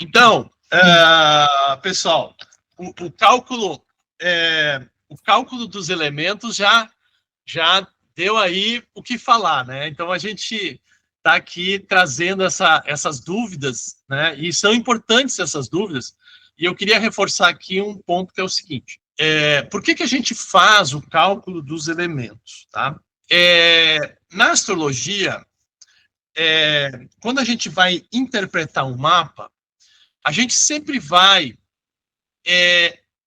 Então, pessoal, o cálculo dos elementos já deu aí o que falar, né? Então, a gente está aqui trazendo essas dúvidas, né? E são importantes essas dúvidas, e eu queria reforçar aqui um ponto que é o seguinte: por que a gente faz o cálculo dos elementos, tá? Na astrologia, quando a gente vai interpretar um mapa, a gente sempre vai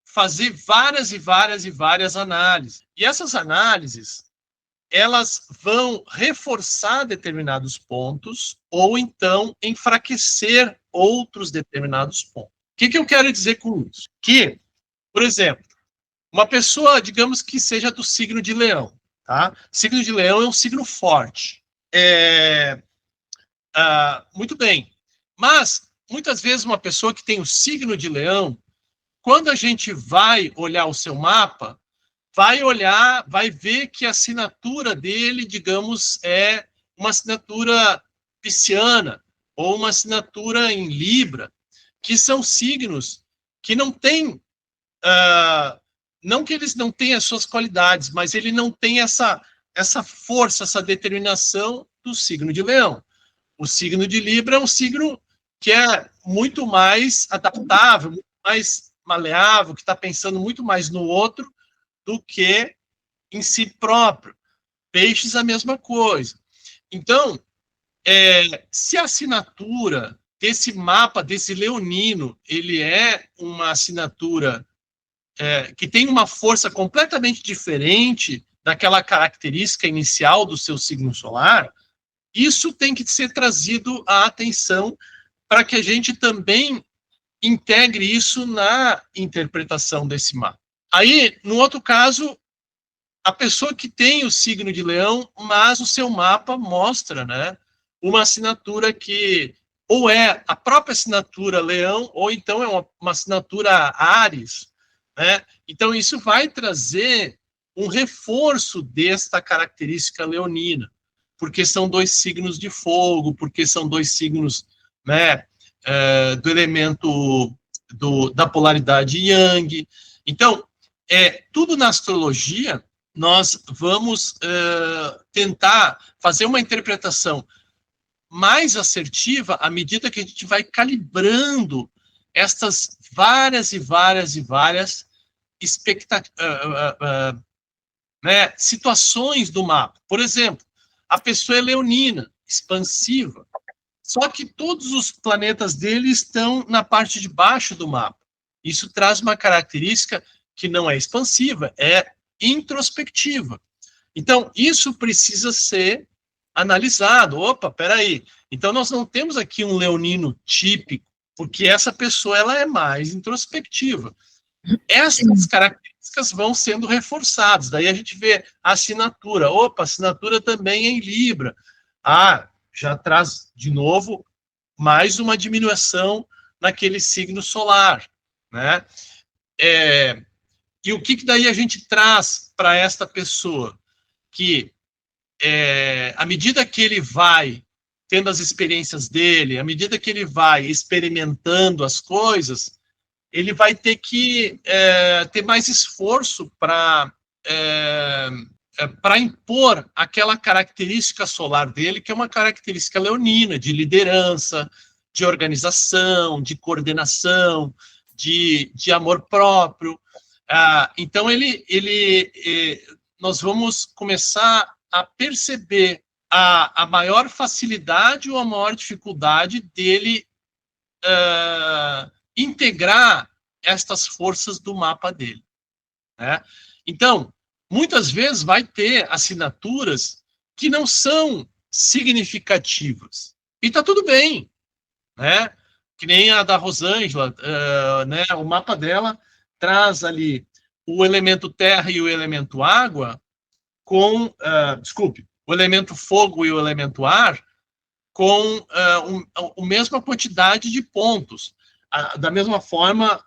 fazer várias e várias e várias análises. E essas análises, elas vão reforçar determinados pontos ou então enfraquecer outros determinados pontos. O que eu quero dizer com isso? Que, por exemplo, uma pessoa, digamos que seja do signo de Leão, tá? Signo de Leão é um signo forte. Muito bem. Mas, muitas vezes, uma pessoa que tem o signo de Leão, quando a gente vai olhar o seu mapa, vai ver que a assinatura dele, digamos, é uma assinatura pisciana ou uma assinatura em Libra, que são signos que não têm, não que eles não tenham as suas qualidades, mas ele não tem essa força, essa determinação do signo de Leão. O signo de Libra é um signo que é muito mais adaptável, muito mais maleável, que está pensando muito mais no outro do que em si próprio. Peixes, a mesma coisa. Então, se a assinatura desse mapa, desse leonino, ele é uma assinatura que tem uma força completamente diferente daquela característica inicial do seu signo solar, isso tem que ser trazido à atenção para que a gente também integre isso na interpretação desse mapa. Aí, no outro caso, a pessoa que tem o signo de Leão, mas o seu mapa mostra, né, uma assinatura que ou é a própria assinatura Leão, ou então é uma assinatura Áries, né? Então, isso vai trazer um reforço desta característica leonina, porque são dois signos de fogo, porque são dois signos, né, do elemento da polaridade Yang. Então, tudo na astrologia, nós vamos tentar fazer uma interpretação mais assertiva à medida que a gente vai calibrando estas várias e várias e várias situações do mapa. Por exemplo, a pessoa é leonina, expansiva, só que todos os planetas dele estão na parte de baixo do mapa. Isso traz uma característica que não é expansiva, é introspectiva. Então, isso precisa ser analisado. Opa, peraí. Então, nós não temos aqui um leonino típico, porque essa pessoa ela é mais introspectiva. Essas características vão sendo reforçadas. Daí a gente vê a assinatura. Opa, a assinatura também é em Libra. Já traz, de novo, mais uma diminuição naquele signo solar, né? E o que daí a gente traz para esta pessoa? Que, à medida que ele vai tendo as experiências dele, à medida que ele vai experimentando as coisas, ele vai ter que ter mais esforço para impor aquela característica solar dele, que é uma característica leonina, de liderança, de organização, de coordenação, de amor próprio. Então, nós vamos começar a perceber a maior facilidade ou a maior dificuldade dele integrar estas forças do mapa dele, né? Então, muitas vezes vai ter assinaturas que não são significativas. E está tudo bem, né? Que nem a da Rosângela, né? O mapa dela traz ali o elemento terra e o elemento água com, o elemento fogo e o elemento ar com a mesma quantidade de pontos. Da mesma forma,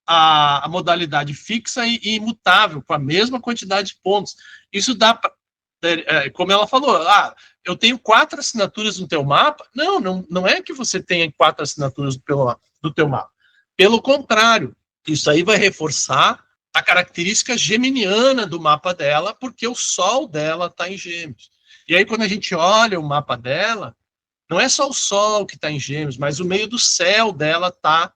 a modalidade fixa e imutável, com a mesma quantidade de pontos. Isso dá como ela falou, eu tenho 4 assinaturas no teu mapa. Não é que você tenha 4 assinaturas do teu mapa. Pelo contrário, isso aí vai reforçar a característica geminiana do mapa dela, porque o Sol dela está em Gêmeos. E aí, quando a gente olha o mapa dela, não é só o Sol que está em Gêmeos, mas o meio do céu dela está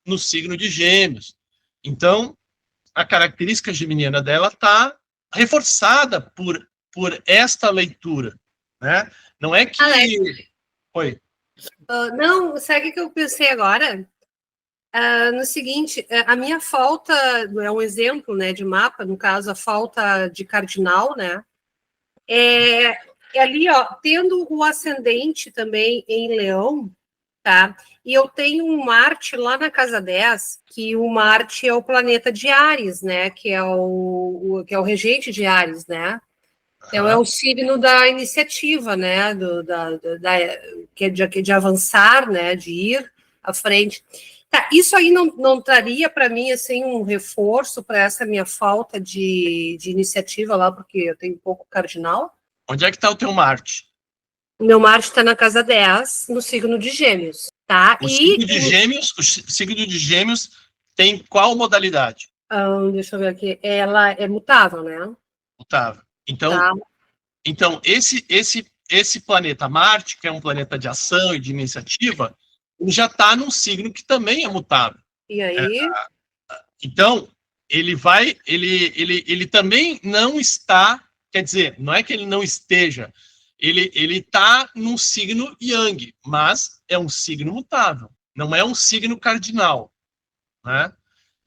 no signo de Gêmeos. Então, a característica geminiana dela está reforçada por esta leitura, né? Não é que... Alex, Oi. Não, sabe o que eu pensei agora? No seguinte, a minha falta, é um exemplo, né, de mapa, no caso, a falta de cardinal, né? É ali, ó, tendo o ascendente também em Leão, tá? E eu tenho um Marte lá na casa 10, que o Marte é o planeta de Áries, né? Que é o regente de Áries, né? Então, é o signo da iniciativa, né? Que é de avançar, né? De ir à frente. Tá, isso aí não traria para mim assim, um reforço para essa minha falta de iniciativa lá, porque eu tenho pouco cardinal? Onde é que está o teu Marte? O meu Marte está na casa 10, no signo de Gêmeos, tá? O signo de Gêmeos tem qual modalidade? Deixa eu ver aqui. Ela é mutável, né? Mutável. Tá. Então esse planeta Marte, que é um planeta de ação e de iniciativa, ele já está num signo que também é mutável. E aí? Então, ele também não está, quer dizer, não é que ele não esteja, ele está num signo Yang, mas é um signo mutável, não é um signo cardinal, né?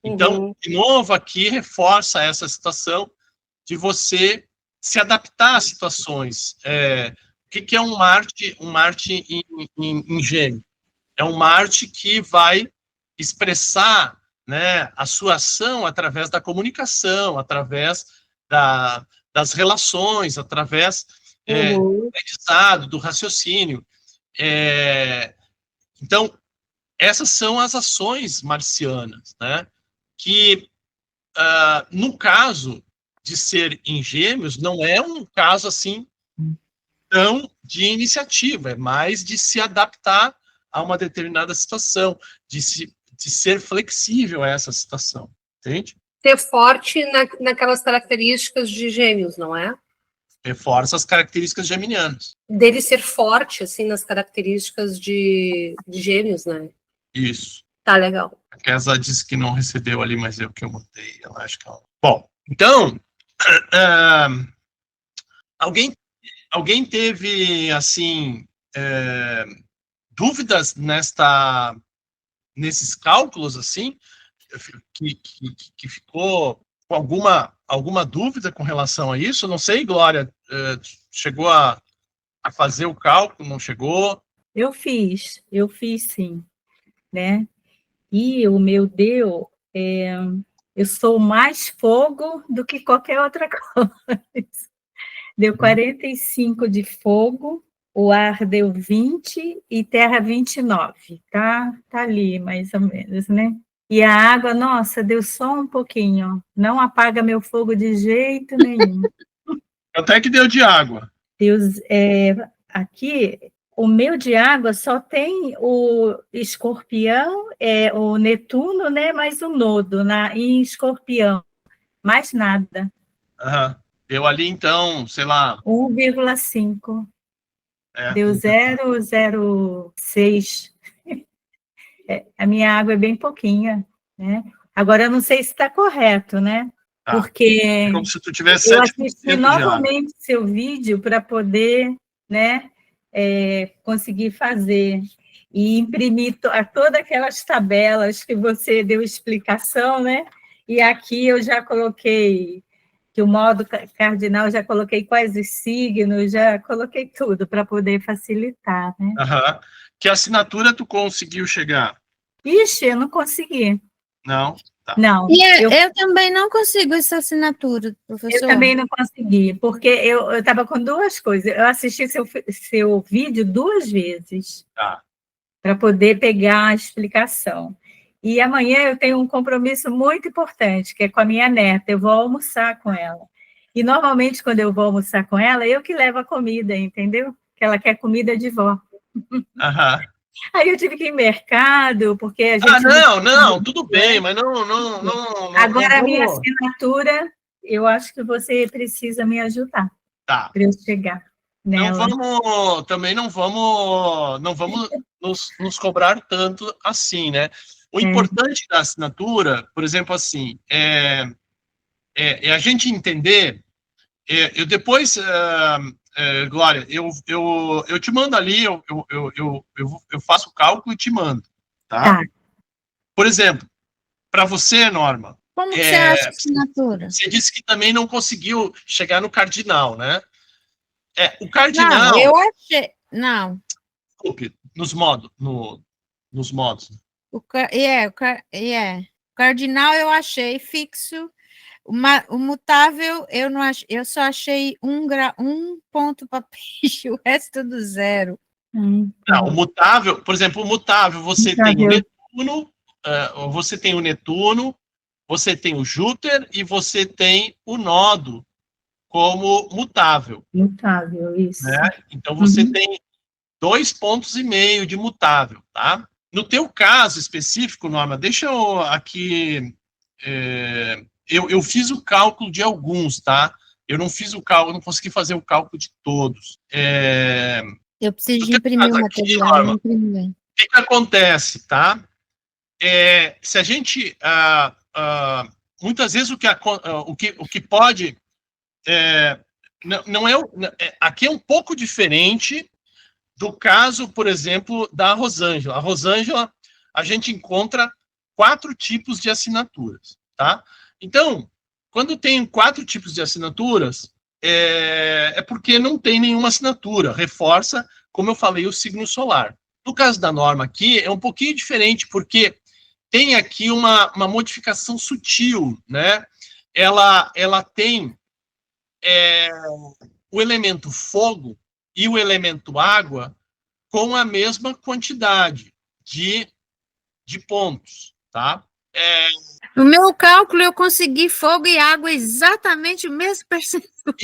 Então, de novo, aqui reforça essa situação de você se adaptar às situações. O que é um Marte em Gêmeos? É um Marte que vai expressar, né, a sua ação através da comunicação, através das relações, através do aprendizado, do raciocínio. Então, essas são as ações marcianas, né, que, no caso de ser em Gêmeos, não é um caso assim tão de iniciativa, é mais de se adaptar a uma determinada situação, de ser flexível a essa situação, entende? Ser forte naquelas características de Gêmeos, não é? Reforça as características geminianas. Dele ser forte, assim, nas características de Gêmeos, né? Isso. Tá, legal. A Kesa disse que não recebeu ali, mas eu que eu mudei. Ela acho que ela... Bom, então, alguém teve, assim, dúvidas nesses cálculos, assim, que ficou com alguma dúvida com relação a isso? Não sei, Glória, chegou a fazer o cálculo, não chegou? Eu fiz sim, né? E o meu deu, eu sou mais fogo do que qualquer outra coisa. Deu 45 de fogo, o ar deu 20 e terra 29, tá ali mais ou menos, né? E a água, nossa, deu só um pouquinho, não apaga meu fogo de jeito nenhum. Até que deu de água. Deus, aqui, o meu de água só tem o escorpião, o Netuno, né? Mais o nodo em escorpião, mais nada. Deu ali, então, sei lá... 1,5. Deu 0,06. A minha água é bem pouquinha, né? Agora, eu não sei se está correto, né? Porque é como se tu tivesse eu assisti novamente seu vídeo para poder, né, conseguir fazer e imprimir todas aquelas tabelas que você deu explicação, né? E aqui eu já coloquei que o modo cardinal, já coloquei quais os signos, já coloquei tudo para poder facilitar, né? Que assinatura tu conseguiu chegar? Ixi, eu não consegui. Não? Tá. Não. E eu também não consigo essa assinatura, professor. Eu também não consegui, porque eu estava com duas coisas. Eu assisti seu vídeo 2 vezes, para poder pegar a explicação. E amanhã eu tenho um compromisso muito importante, que é com a minha neta. Eu vou almoçar com ela. E normalmente, quando eu vou almoçar com ela, eu que levo a comida, entendeu? Que ela quer comida de vó. Aham. Aí eu tive que ir no mercado, porque a gente... Não, tudo bem, mas não Agora, a minha vamos... assinatura, eu acho que você precisa me ajudar Tá. para eu chegar nela. Também não vamos nos cobrar tanto assim, né? O importante da assinatura, por exemplo, assim, é a gente entender. Eu depois, Glória, eu te mando ali, eu faço o cálculo e te mando, tá? Tá. Por exemplo, para você, Norma, Como que você acha a assinatura? você disse que também não conseguiu chegar no cardinal, né? O Não, cardinal, eu achei. Não. desculpe, nos modos. O cardinal eu achei fixo. O mutável eu não achei, eu só achei um ponto para peixe, o resto do zero. Não, o mutável, por exemplo, o mutável, você tem o Netuno, você tem o Netuno, você tem o Júpiter e você tem o Nodo como mutável. Mutável, isso. Né? Então você tem 2,5 pontos de mutável, tá? No teu caso específico, Norma, deixa eu aqui... Eu fiz o cálculo de alguns, tá? Eu não fiz o cálculo, não consegui fazer o cálculo de todos. Eu preciso de imprimir o material, Norma, o que acontece, tá? Se a gente... muitas vezes o que pode... aqui é um pouco diferente do caso, por exemplo, da Rosângela. A Rosângela, a gente encontra 4 tipos de assinaturas, tá? Então, quando tem 4 tipos de assinaturas, é porque não tem nenhuma assinatura. Reforça, como eu falei, o signo solar. No caso da Norma aqui, é um pouquinho diferente, porque tem aqui uma modificação sutil, né? Ela tem o elemento fogo e o elemento água com a mesma quantidade de pontos, tá? No meu cálculo, eu consegui fogo e água exatamente o mesmo percentual.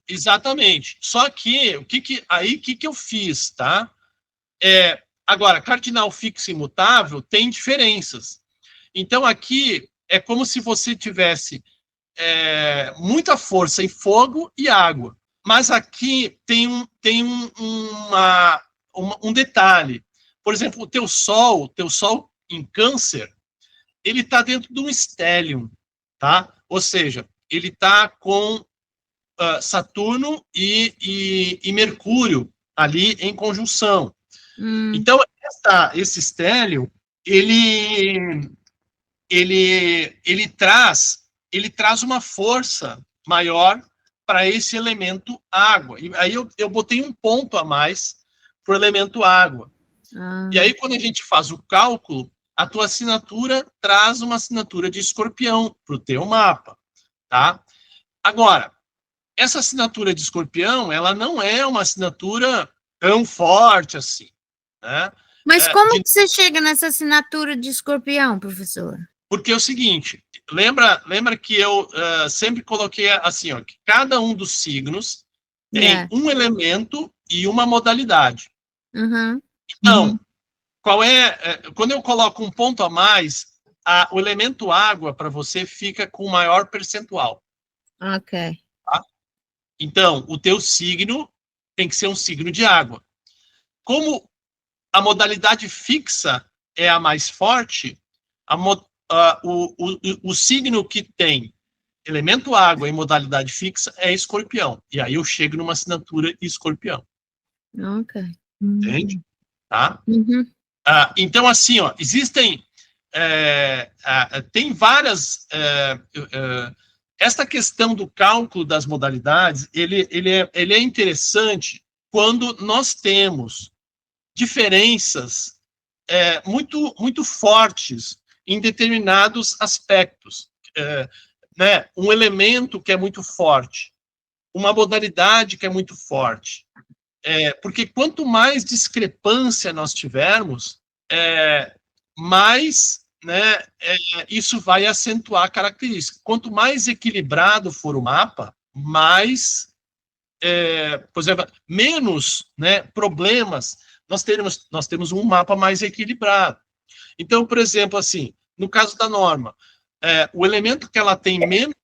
Exatamente. Só que, o que eu fiz, tá? Agora, cardinal fixo e imutável tem diferenças. Então, aqui, é como se você tivesse muita força em fogo e água. Mas aqui tem um detalhe. Por exemplo, o teu Sol em Câncer, ele está dentro de um stellium, tá? Ou seja, ele está com Saturno e Mercúrio ali em conjunção. Então, esse stellium, ele traz uma força maior para esse elemento água. E aí eu botei um ponto a mais para o elemento água. E aí, quando a gente faz o cálculo, a tua assinatura traz uma assinatura de Escorpião para o teu mapa, tá? Agora, essa assinatura de Escorpião, ela não é uma assinatura tão forte assim, né? Mas como que você chega nessa assinatura de Escorpião, professor? Porque é o seguinte, lembra que eu sempre coloquei assim, ó, que cada um dos signos tem um elemento e uma modalidade. Então, quando eu coloco um ponto a mais, o elemento água para você fica com maior percentual. Ok. Tá? Então, o teu signo tem que ser um signo de água. Como a modalidade fixa é a mais forte, o signo que tem elemento água em modalidade fixa é Escorpião. E aí eu chego numa assinatura Escorpião. Ok. Entende? Tá? Então, assim, ó, existem... tem várias... esta questão do cálculo das modalidades, ele é interessante quando nós temos diferenças muito fortes em determinados aspectos. Né? Um elemento que é muito forte, uma modalidade que é muito forte. Porque quanto mais discrepância nós tivermos, mais, né, isso vai acentuar a característica. Quanto mais equilibrado for o mapa, mais, por exemplo, menos, né, problemas, nós temos um mapa mais equilibrado. Então, por exemplo, assim, no caso da Norma, o elemento que ela tem menos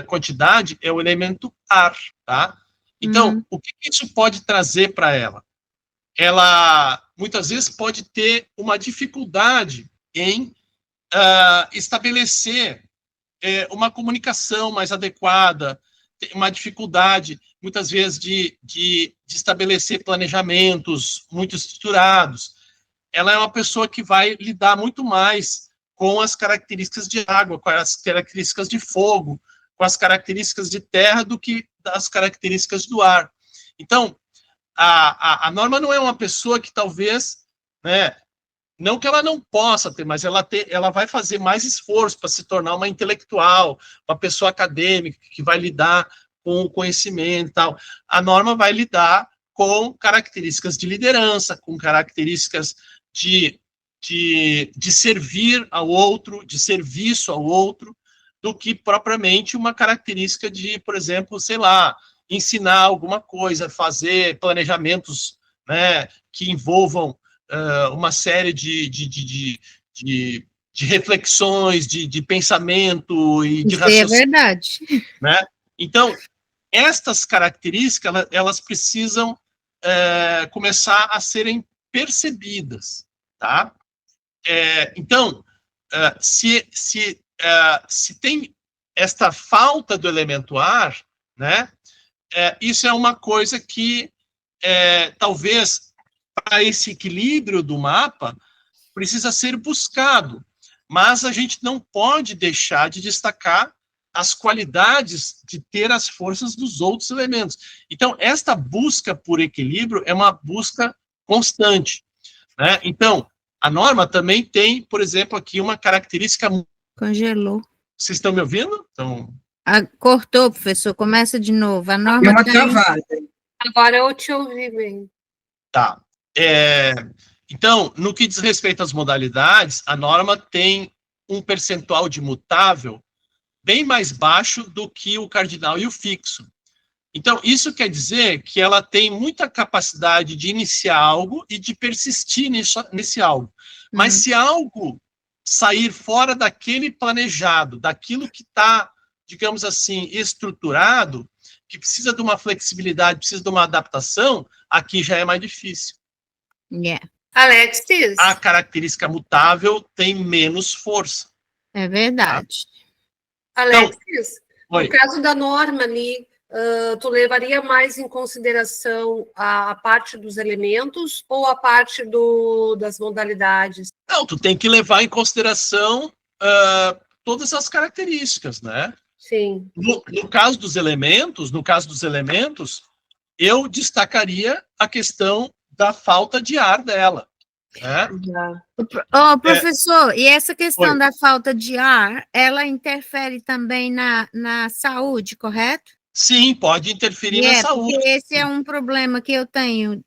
quantidade é o elemento ar, tá? Então, o que isso pode trazer para ela? Ela, muitas vezes, pode ter uma dificuldade em estabelecer uma comunicação mais adequada, uma dificuldade, muitas vezes, de estabelecer planejamentos muito estruturados. Ela é uma pessoa que vai lidar muito mais com as características de água, com as características de fogo, com as características de terra, do que das características do ar. Então, a Norma não é uma pessoa que talvez, né, não que ela não possa ter, mas ela vai fazer mais esforço para se tornar uma intelectual, uma pessoa acadêmica, que vai lidar com o conhecimento e tal. A Norma vai lidar com características de liderança, com características de servir ao outro, de serviço ao outro, do que propriamente uma característica de, por exemplo, sei lá, ensinar alguma coisa, fazer planejamentos, né, que envolvam uma série de reflexões, de pensamento e de raciocínio. É verdade. Né? Então, estas características, elas precisam começar a serem percebidas, tá? Então, se tem esta falta do elemento ar, né, isso é uma coisa que, talvez, para esse equilíbrio do mapa, precisa ser buscado, mas a gente não pode deixar de destacar as qualidades de ter as forças dos outros elementos. Então, esta busca por equilíbrio é uma busca constante, né? Então, a Norma também tem, por exemplo, aqui uma característica... Congelou. Vocês estão me ouvindo? Então... cortou, professor, começa de novo. A Norma Deu uma travada. Agora eu te ouvi bem. Tá. Então, no que diz respeito às modalidades, a Norma tem um percentual de mutável bem mais baixo do que o cardinal e o fixo. Então, isso quer dizer que ela tem muita capacidade de iniciar algo e de persistir nesse algo. Mas se algo sair fora daquele planejado, daquilo que está, digamos assim, estruturado, que precisa de uma flexibilidade, precisa de uma adaptação, aqui já é mais difícil. Alexis? A característica mutável tem menos força. É verdade. Alexis, Então, no caso da Norma ali, tu levaria mais em consideração a parte dos elementos ou a parte das modalidades? Não, tu tem que levar em consideração todas as características, né? Sim. No caso dos elementos, eu destacaria a questão da falta de ar dela, né? Professor, e essa questão da falta de ar, ela interfere também na saúde, correto? Sim, pode interferir na saúde. Porque esse é um problema que eu tenho,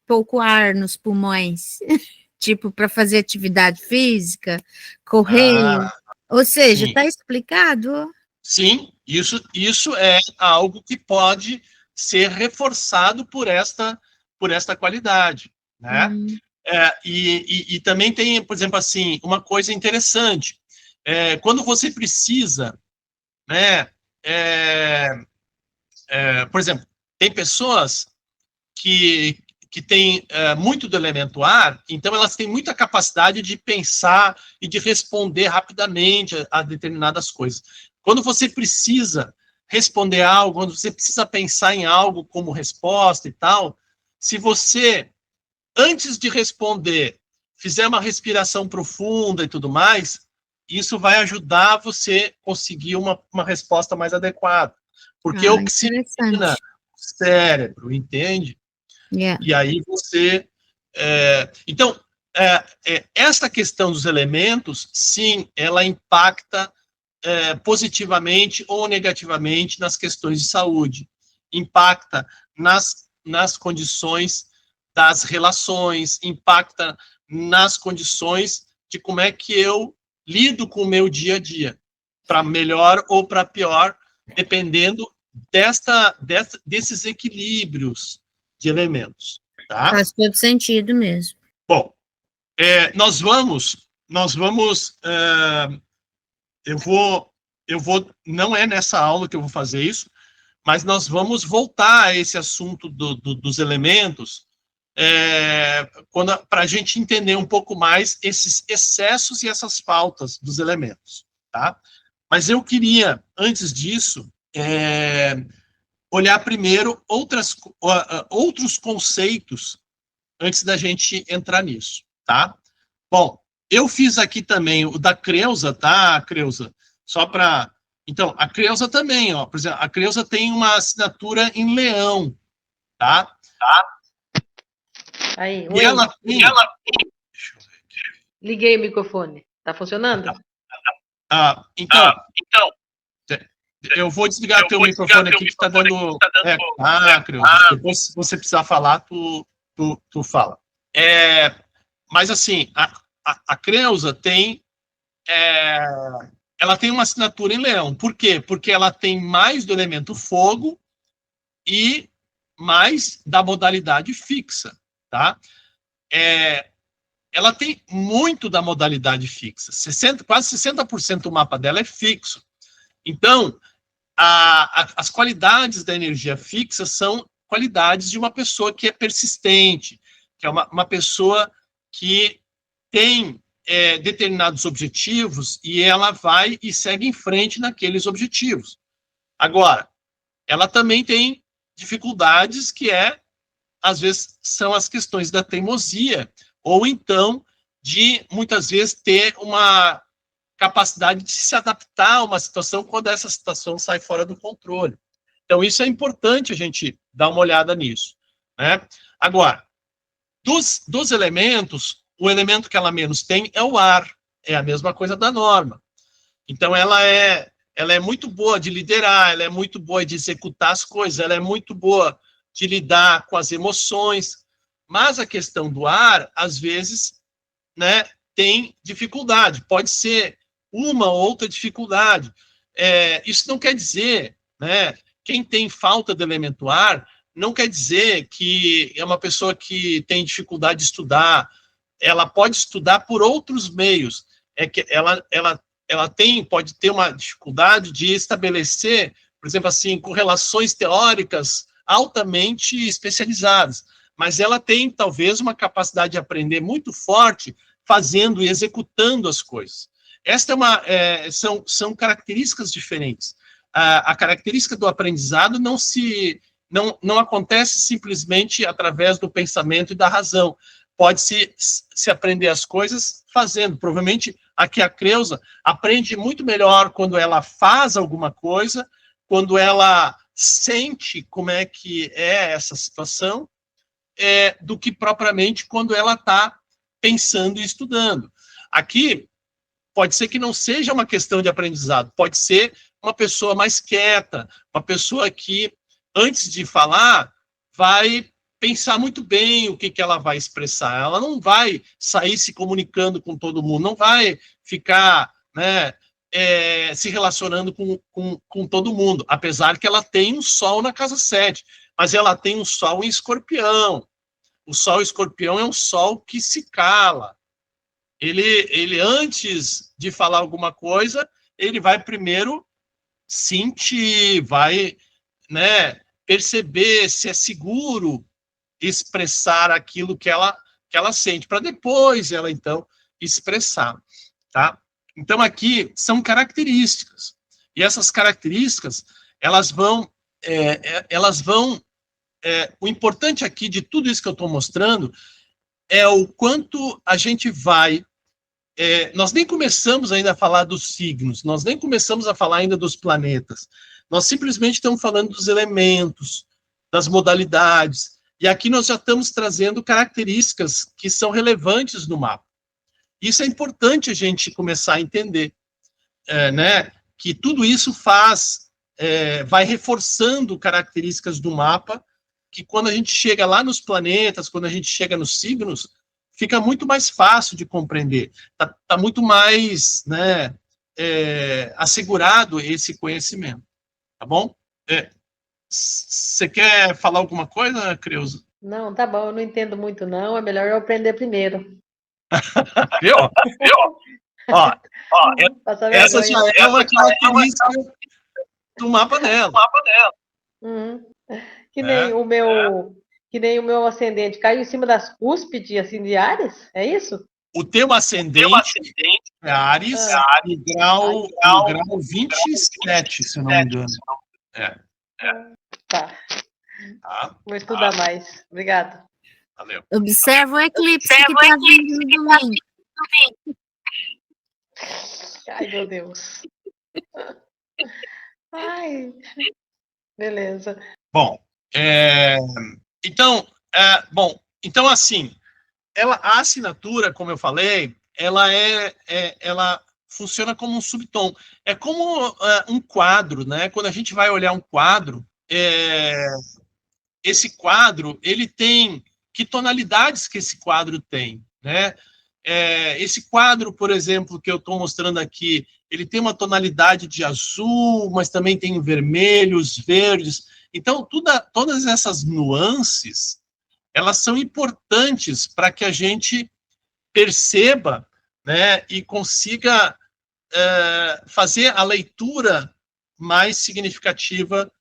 pouco ar nos pulmões, tipo, para fazer atividade física, correr, ou seja, está explicado? Sim, isso é algo que pode ser reforçado por esta qualidade, né? E também tem, por exemplo, assim, uma coisa interessante, quando você precisa, né, por exemplo, tem pessoas que têm muito do elemento ar, então elas têm muita capacidade de pensar e de responder rapidamente a determinadas coisas. Quando você precisa responder algo, quando você precisa pensar em algo como resposta e tal, se você, antes de responder, fizer uma respiração profunda e tudo mais, isso vai ajudar você a conseguir uma resposta mais adequada. Porque oxigena o cérebro, entende? E aí você... Então, essa questão dos elementos, sim, ela impacta positivamente ou negativamente nas questões de saúde. Impacta nas condições das relações, impacta nas condições de como é que eu lido com o meu dia a dia, para melhor ou para pior, dependendo desses equilíbrios de elementos. Tá? Faz todo sentido mesmo. Bom, nós vamos, eu vou, não é nessa aula que eu vou fazer isso, mas nós vamos voltar a esse assunto dos elementos, para a gente entender um pouco mais esses excessos e essas faltas dos elementos, tá? Mas eu queria, antes disso, olhar primeiro outros conceitos antes da gente entrar nisso, tá? Bom, eu fiz aqui também o da Creusa, tá, Creusa? Só para... Então, a Creusa também, ó, por exemplo, a Creusa tem uma assinatura em Leão, tá? Aí, E ela tem... Liguei o microfone. Tá funcionando? Então, eu vou desligar teu microfone aqui que está dando... Creusa, depois se você precisar falar, tu fala. Mas assim, a Creusa tem... ela tem uma assinatura em Leão. Por quê? Porque ela tem mais do elemento fogo e mais da modalidade fixa, tá? Ela tem muito da modalidade fixa. Quase 60% do mapa dela é fixo. Então, as qualidades da energia fixa são qualidades de uma pessoa que é persistente, que é uma pessoa que tem determinados objetivos e ela vai e segue em frente naqueles objetivos. Agora, ela também tem dificuldades que às vezes, são as questões da teimosia, ou então de, muitas vezes, ter uma capacidade de se adaptar a uma situação quando essa situação sai fora do controle. Então, isso é importante a gente dar uma olhada nisso, né? Agora, dos elementos, o elemento que ela menos tem é o ar. É a mesma coisa da Norma. Então, ela é muito boa de liderar, ela é muito boa de executar as coisas, ela é muito boa de lidar com as emoções, mas a questão do ar, às vezes, né, tem dificuldade, pode ser uma ou outra dificuldade. Isso não quer dizer, né, quem tem falta de elemento ar, não quer dizer que é uma pessoa que tem dificuldade de estudar, ela pode estudar por outros meios, que ela pode ter uma dificuldade de estabelecer, por exemplo, assim, correlações teóricas altamente especializadas, mas ela tem, talvez, uma capacidade de aprender muito forte fazendo e executando as coisas. Esta são características diferentes. A característica do aprendizado não acontece simplesmente através do pensamento e da razão. Pode-se aprender as coisas fazendo. Provavelmente, aqui a Creusa aprende muito melhor quando ela faz alguma coisa, quando ela sente como é que é essa situação, do que propriamente quando ela está pensando e estudando. Aqui, pode ser que não seja uma questão de aprendizado, pode ser uma pessoa mais quieta, uma pessoa que, antes de falar, vai pensar muito bem o que ela vai expressar. Ela não vai sair se comunicando com todo mundo, não vai ficar, né, se relacionando com todo mundo, apesar que ela tem um Sol na casa 7, mas ela tem um Sol em Escorpião. O Sol Escorpião é um Sol que se cala. Ele antes de falar alguma coisa, ele vai primeiro sentir, vai, né, perceber se é seguro expressar aquilo que ela sente, para depois ela, então, expressar, tá? Então, aqui são características, e essas características, elas vão o importante aqui de tudo isso que eu estou mostrando é o quanto a gente vai... nós nem começamos ainda a falar dos signos, nós nem começamos a falar ainda dos planetas, nós simplesmente estamos falando dos elementos, das modalidades, e aqui nós já estamos trazendo características que são relevantes no mapa. Isso é importante a gente começar a entender, né, que tudo isso vai reforçando características do mapa, que quando a gente chega lá nos planetas, quando a gente chega nos signos, fica muito mais fácil de compreender, tá muito mais, né, assegurado esse conhecimento, tá bom? Você quer falar alguma coisa, Creuza? Não, tá bom, eu não entendo muito, não. É melhor eu aprender primeiro. Viu? Ó, Passar essa já vergonha. é uma característica do mapa dela. Uhum. Que É. nem o meu ascendente caiu em cima das cúspides, assim, de Áries? É isso? O teu ascendente é Áries, no grau 27, se eu não me engano. Tá, Tá? vou estudar mais. Obrigado. Valeu. Observa o eclipse que está vindo no domingo. Ai, meu Deus. Ai, beleza. Bom, então assim, a assinatura, como eu falei, ela funciona como um subtom. É como um quadro, né? Quando a gente vai olhar um quadro, esse quadro, ele tem que tonalidades que esse quadro tem, né? Esse quadro, por exemplo, que eu estou mostrando aqui, ele tem uma tonalidade de azul, mas também tem vermelhos, verdes. Então, todas essas nuances, elas são importantes para que a gente perceba, né, e consiga fazer a leitura mais significativa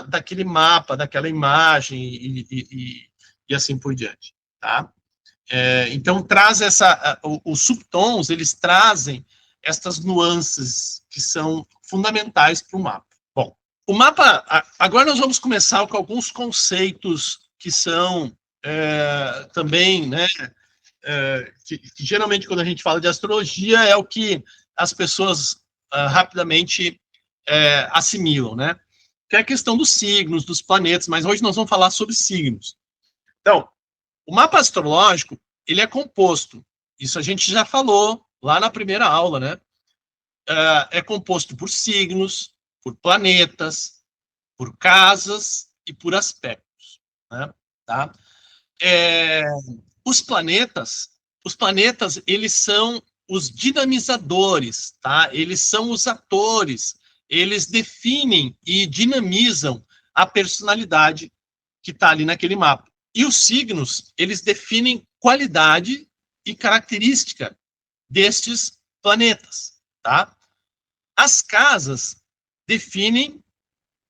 daquele mapa, daquela imagem e assim por diante, tá? Então, traz os subtons, eles trazem estas nuances que são fundamentais para o mapa. Bom, o mapa, agora nós vamos começar com alguns conceitos que são também, né, que geralmente quando a gente fala de astrologia é o que as pessoas rapidamente assimilam, né? Que é a questão dos signos, dos planetas, mas hoje nós vamos falar sobre signos. Então, o mapa astrológico, ele é composto, isso a gente já falou lá na primeira aula, né? É composto por signos, por planetas, por casas e por aspectos, né? Tá? Os planetas, eles são os dinamizadores, tá? Eles são os atores, eles definem e dinamizam a personalidade que está ali naquele mapa. E os signos, eles definem qualidade e característica destes planetas, tá? As casas definem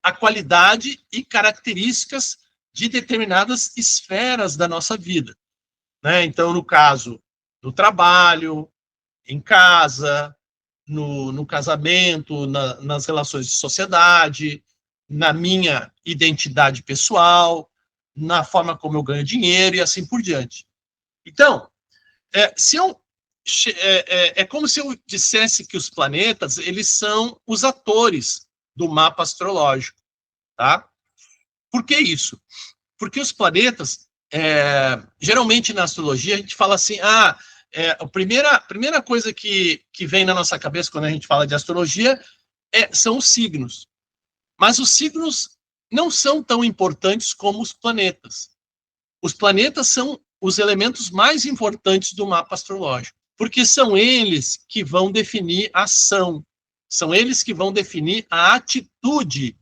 a qualidade e características de determinadas esferas da nossa vida, né? Então, no caso do trabalho, em casa, no casamento, nas relações de sociedade, na minha identidade pessoal, na forma como eu ganho dinheiro e assim por diante. Então, é como se eu dissesse que os planetas, eles são os atores do mapa astrológico, tá? Por que isso? Porque os planetas, geralmente na astrologia, a gente fala assim, a primeira coisa que vem na nossa cabeça quando a gente fala de astrologia são os signos. Mas os signos não são tão importantes como os planetas. Os planetas são os elementos mais importantes do mapa astrológico, porque são eles que vão definir a ação, são eles que vão definir a atitude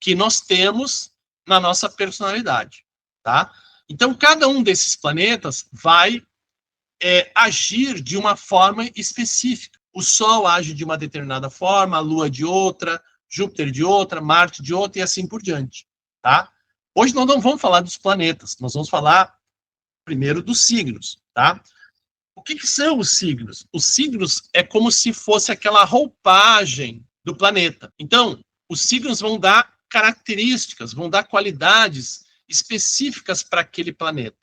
que nós temos na nossa personalidade, tá? Então, cada um desses planetas vai agir de uma forma específica. O Sol age de uma determinada forma, a Lua de outra, Júpiter de outra, Marte de outra e assim por diante, tá? Hoje nós não vamos falar dos planetas, nós vamos falar primeiro dos signos, tá? O que são os signos? Os signos é como se fosse aquela roupagem do planeta. Então, os signos vão dar características, vão dar qualidades específicas para aquele planeta.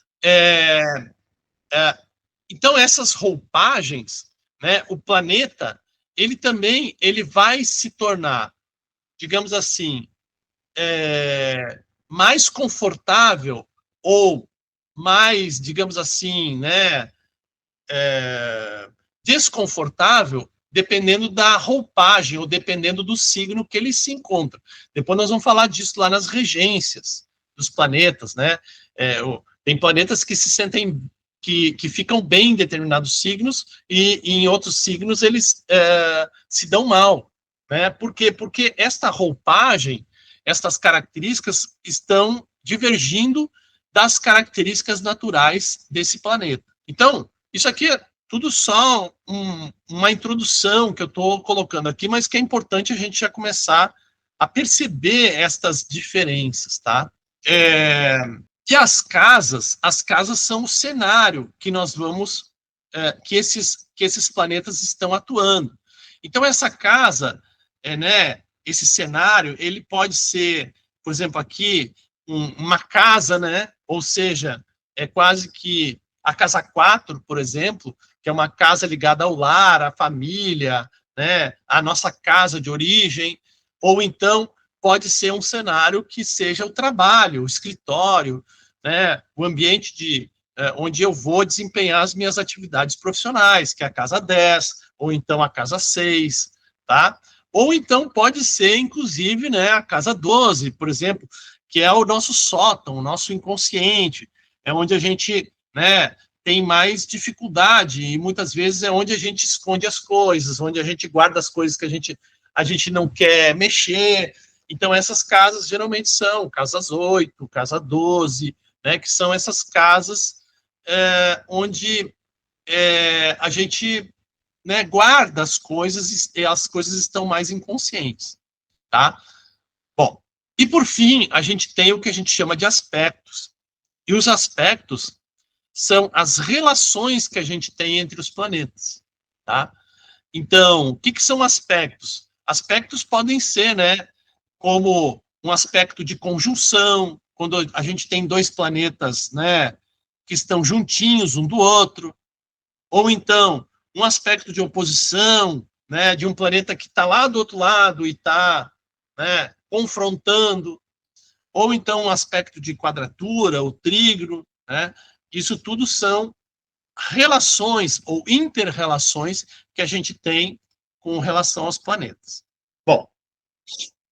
Então, essas roupagens, né, o planeta, ele vai se tornar, digamos assim, mais confortável ou mais, digamos assim, né, desconfortável, dependendo da roupagem ou dependendo do signo que ele se encontra. Depois nós vamos falar disso lá nas regências dos planetas, né? Tem planetas que se sentem que ficam bem em determinados signos e em outros signos eles se dão mal, né? Por quê? Porque esta roupagem estas características estão divergindo das características naturais desse planeta. Então, isso aqui é tudo só uma introdução que eu estou colocando aqui, mas que é importante a gente já começar a perceber estas diferenças, tá? E as casas são o cenário que nós vamos, que esses planetas estão atuando. Então, essa casa, né, esse cenário, ele pode ser, por exemplo, aqui, uma casa, né, ou seja, é quase que a casa 4, por exemplo, que é uma casa ligada ao lar, à família, né, à nossa casa de origem, ou então pode ser um cenário que seja o trabalho, o escritório, né, o ambiente onde eu vou desempenhar as minhas atividades profissionais, que é a casa 10, ou então a casa 6, tá? Ou então pode ser, inclusive, né, a casa 12, por exemplo, que é o nosso sótão, o nosso inconsciente, é onde a gente, né, tem mais dificuldade, e muitas vezes é onde a gente esconde as coisas, onde a gente guarda as coisas que a gente não quer mexer. Então, essas casas geralmente são casas 8, casa 12, né, que são essas casas onde a gente, né, guarda as coisas e as coisas estão mais inconscientes, tá? Bom, e por fim, a gente tem o que a gente chama de aspectos. E os aspectos são as relações que a gente tem entre os planetas, tá? Então, o que são aspectos? Aspectos podem ser, né, como um aspecto de conjunção, quando a gente tem dois planetas, né, que estão juntinhos um do outro, ou então um aspecto de oposição, né, de um planeta que está lá do outro lado e está, né, confrontando, ou então um aspecto de quadratura, ou trígono, né, isso tudo são relações ou inter-relações que a gente tem com relação aos planetas. Bom,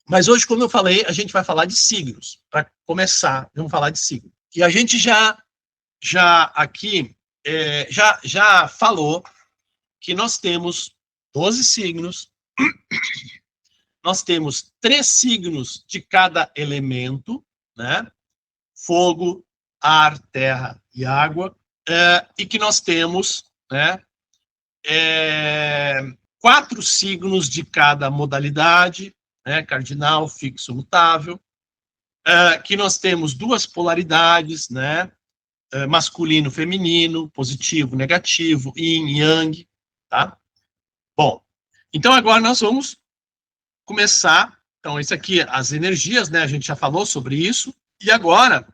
mas hoje, como eu falei, a gente vai falar de signos. Para começar, vamos falar de signos. E a gente já aqui, já falou que nós temos 12 signos, nós temos 3 signos de cada elemento, né? Fogo, ar, terra e água, e que nós temos, né, 4 signos de cada modalidade, né, cardinal, fixo, mutável, que nós temos 2 polaridades, né, masculino, feminino, positivo, negativo, yin, yang, tá? Bom, então agora nós vamos começar, então isso aqui, as energias, né, a gente já falou sobre isso, e agora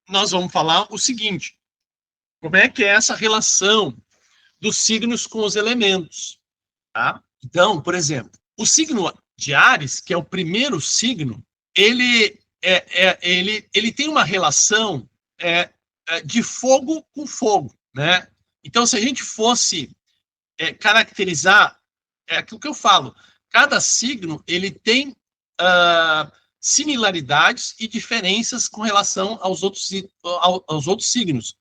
nós vamos falar o seguinte, como é que é essa relação dos signos com os elementos, tá? Então, por exemplo, o signo de Áries, que é o primeiro signo, ele tem uma relação de fogo com fogo, né? Então, se a gente fosse caracterizar, é aquilo que eu falo, cada signo, ele tem similaridades e diferenças com relação aos outros signos,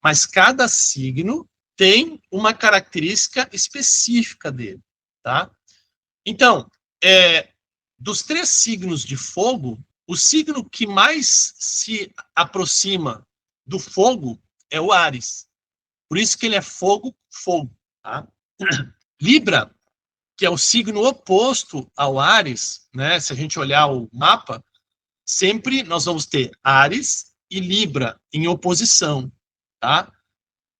mas cada signo tem uma característica específica dele, tá? Então, dos 3 signos de fogo, o signo que mais se aproxima do fogo é o Áries. Por isso que ele é fogo, fogo, tá? Libra, que é o signo oposto ao Áries, né? Se a gente olhar o mapa, sempre nós vamos ter Áries e Libra em oposição, tá?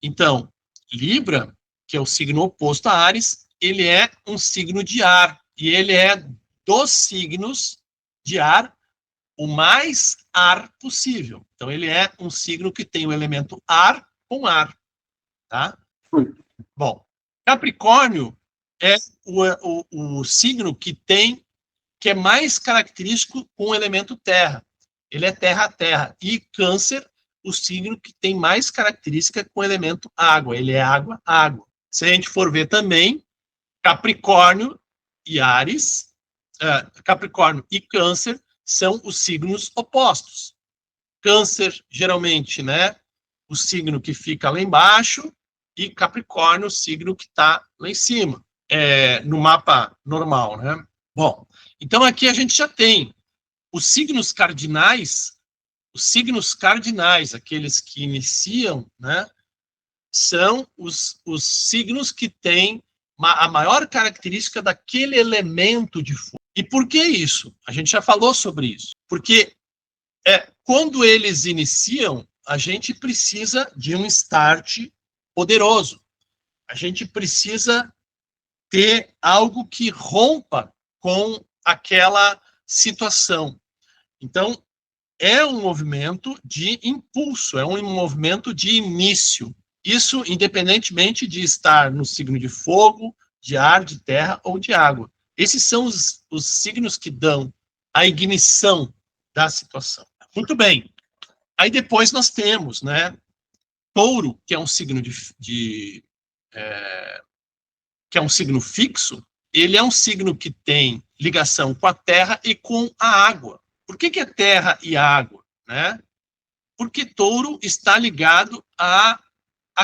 Então, Libra, que é o signo oposto a Áries, ele é um signo de ar, e ele é dos signos de ar o mais ar possível. Então, ele é um signo que tem o elemento ar com ar, tá? Bom, Capricórnio é o signo que é mais característico com o elemento terra. Ele é terra-terra. E Câncer, o signo que tem mais característica com o elemento água. Ele é água-água. Se a gente for ver também, Capricórnio e Áries, Capricórnio e Câncer são os signos opostos. Câncer, geralmente, né, o signo que fica lá embaixo, e Capricórnio, o signo que está lá em cima, no mapa normal, né? Bom, então aqui a gente já tem os signos cardinais, aqueles que iniciam, né, são os signos que têm a maior característica daquele elemento de fogo. E por que isso? A gente já falou sobre isso. Porque quando eles iniciam, a gente precisa de um start poderoso. A gente precisa ter algo que rompa com aquela situação. Então, é um movimento de impulso, é um movimento de início. Isso independentemente de estar no signo de fogo, de ar, de terra ou de água. Esses são os signos que dão a ignição da situação. Muito bem. Aí depois nós temos, né, Touro, que é um signo que é um signo fixo. Ele é um signo que tem ligação com a terra e com a água. Por que é terra e água, né? Porque Touro está ligado à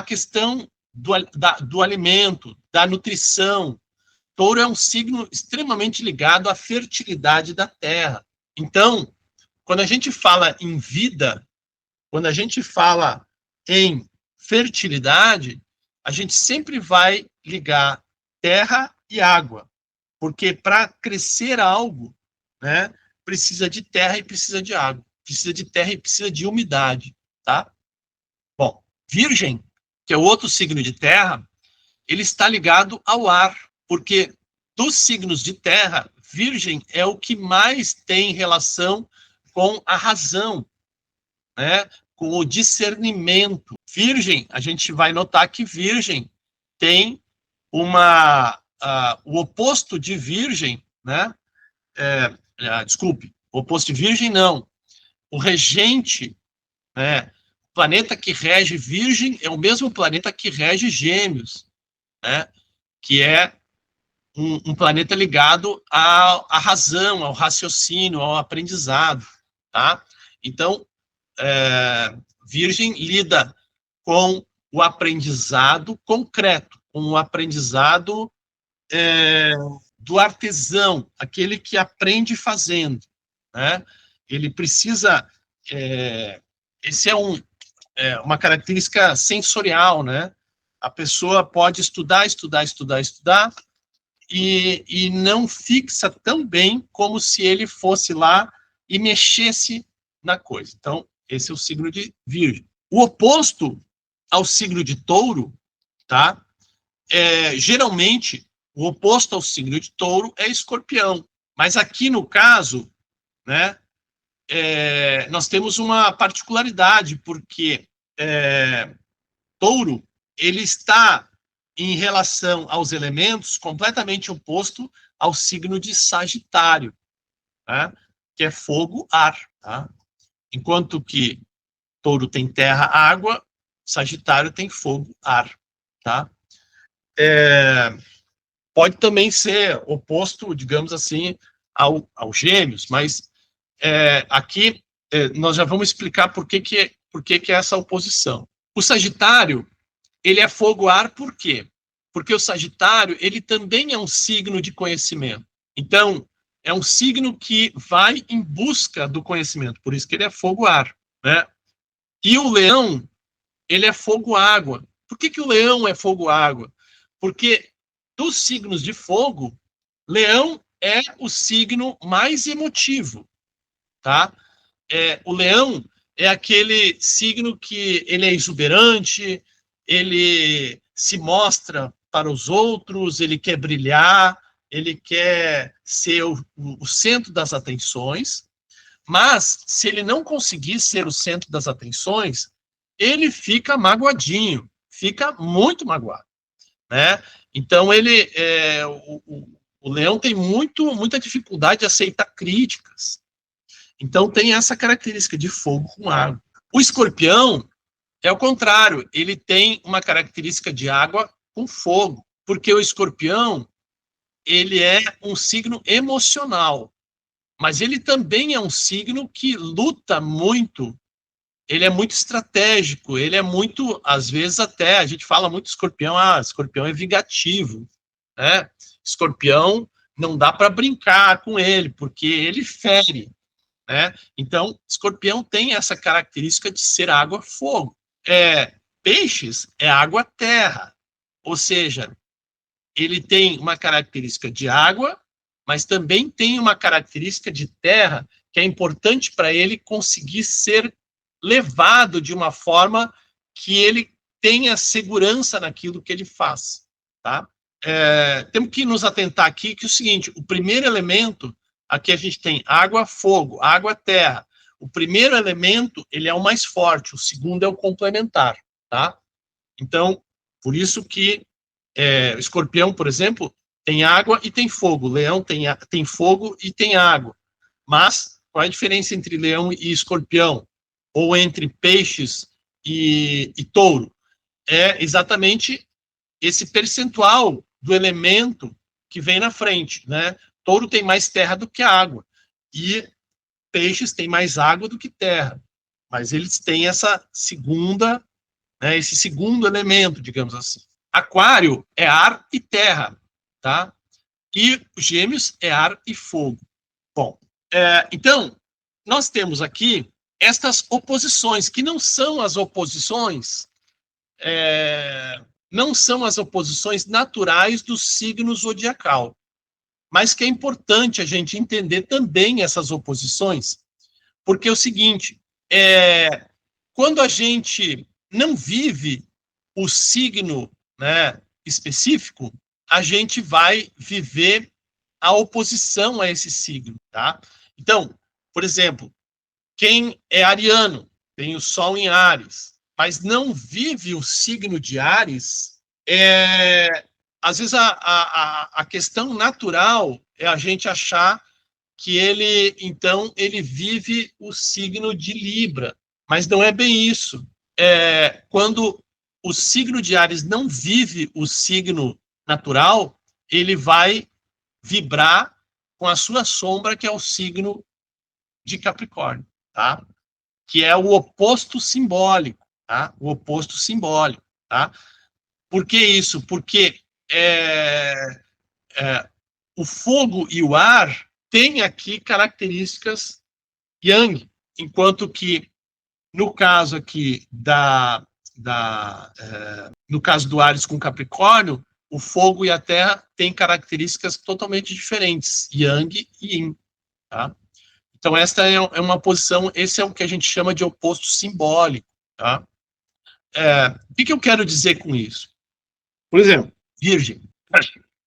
questão do alimento, da nutrição. Touro é um signo extremamente ligado à fertilidade da terra. Então, quando a gente fala em vida, quando a gente fala em fertilidade, a gente sempre vai ligar terra e água, porque para crescer algo, né, precisa de terra e precisa de água, precisa de terra e precisa de umidade, tá? Bom, Virgem, que é o outro signo de terra, ele está ligado ao ar, porque dos signos de terra, Virgem é o que mais tem relação com a razão, né, com o discernimento. Virgem, a gente vai notar que Virgem tem o oposto de Virgem, né? Desculpe, o oposto de Virgem não. O regente, né? O planeta que rege Virgem é o mesmo planeta que rege Gêmeos, né? Que é um planeta ligado à razão, ao raciocínio, ao aprendizado, tá? Então, Virgem lida com o aprendizado concreto, com o aprendizado do artesão, aquele que aprende fazendo, né? Ele precisa... esse é uma característica sensorial, né? A pessoa pode estudar e não fixa tão bem como se ele fosse lá e mexesse na coisa. Então, esse é o signo de Virgem. O oposto ao signo de Touro, tá? Geralmente, o oposto ao signo de Touro é Escorpião. Mas aqui, no caso, né, nós temos uma particularidade, porque Touro, ele está em relação aos elementos completamente oposto ao signo de Sagitário, tá? Que é fogo, ar, tá? Enquanto que Touro tem terra, água, Sagitário tem fogo, ar, tá? Pode também ser oposto, digamos assim, ao Gêmeos, mas aqui nós já vamos explicar por que é essa oposição. O Sagitário, ele é fogo, ar, por quê? Porque o Sagitário, ele também é um signo de conhecimento. Então, é um signo que vai em busca do conhecimento, por isso que ele é fogo, ar, né? E o Leão, ele é fogo, água. Por que o Leão é fogo, água? Porque dos signos de fogo, Leão é o signo mais emotivo, tá? O Leão é aquele signo que ele é exuberante, ele se mostra para os outros, ele quer brilhar, ele quer ser o centro das atenções, mas se ele não conseguir ser o centro das atenções, ele fica magoadinho, fica muito magoado, né? Então, o Leão tem muita dificuldade de aceitar críticas. Então, tem essa característica de fogo com água. O Escorpião é o contrário, ele tem uma característica de água com fogo, porque o Escorpião, ele é um signo emocional, mas ele também é um signo que luta muito, ele é muito estratégico, ele é muito, às vezes até, a gente fala muito Escorpião, Escorpião é vingativo, né? Escorpião não dá para brincar com ele, porque ele fere. né? Então, escorpião tem essa característica de ser água-fogo. Peixes é água-terra, ou seja, ele tem uma característica de água, mas também tem uma característica de terra que é importante para ele conseguir ser levado de uma forma que ele tenha segurança naquilo que ele faz, tá? Temos que nos atentar aqui que é o seguinte, o primeiro elemento, aqui a gente tem água, fogo, água, terra. O primeiro elemento, ele é o mais forte, o segundo é o complementar, tá? Então, por isso que o escorpião, por exemplo, tem água e tem fogo, o leão tem fogo e tem água. Mas, qual é a diferença entre leão e escorpião? Ou entre peixes e touro? É exatamente esse percentual do elemento que vem na frente, né? Touro tem mais terra do que água, e peixes têm mais água do que terra, mas eles têm essa segunda, né, esse segundo elemento, digamos assim. Aquário é ar e terra, tá? E Gêmeos é ar e fogo. Bom, então, nós temos aqui estas oposições, que não são as oposições naturais do signo zodiacal, mas que é importante a gente entender também essas oposições, porque é o seguinte, quando a gente não vive o signo, né, específico, a gente vai viver a oposição a esse signo, tá? Então, por exemplo, quem é ariano, tem o Sol em Áries, mas não vive o signo de Áries, às vezes a questão natural é a gente achar que ele vive o signo de Libra, mas não é bem isso. Quando o signo de Áries não vive o signo natural, ele vai vibrar com a sua sombra, que é o signo de Capricórnio, tá? Que é o oposto simbólico, tá? O oposto simbólico, tá? Por que isso? Porque o fogo e o ar têm aqui características yang, enquanto que no caso aqui no caso do Áries com Capricórnio, o fogo e a terra têm características totalmente diferentes, yang e yin, tá? Então, esta é uma posição, esse é o que a gente chama de oposto simbólico, tá? O que eu quero dizer com isso? Por exemplo, Virgem.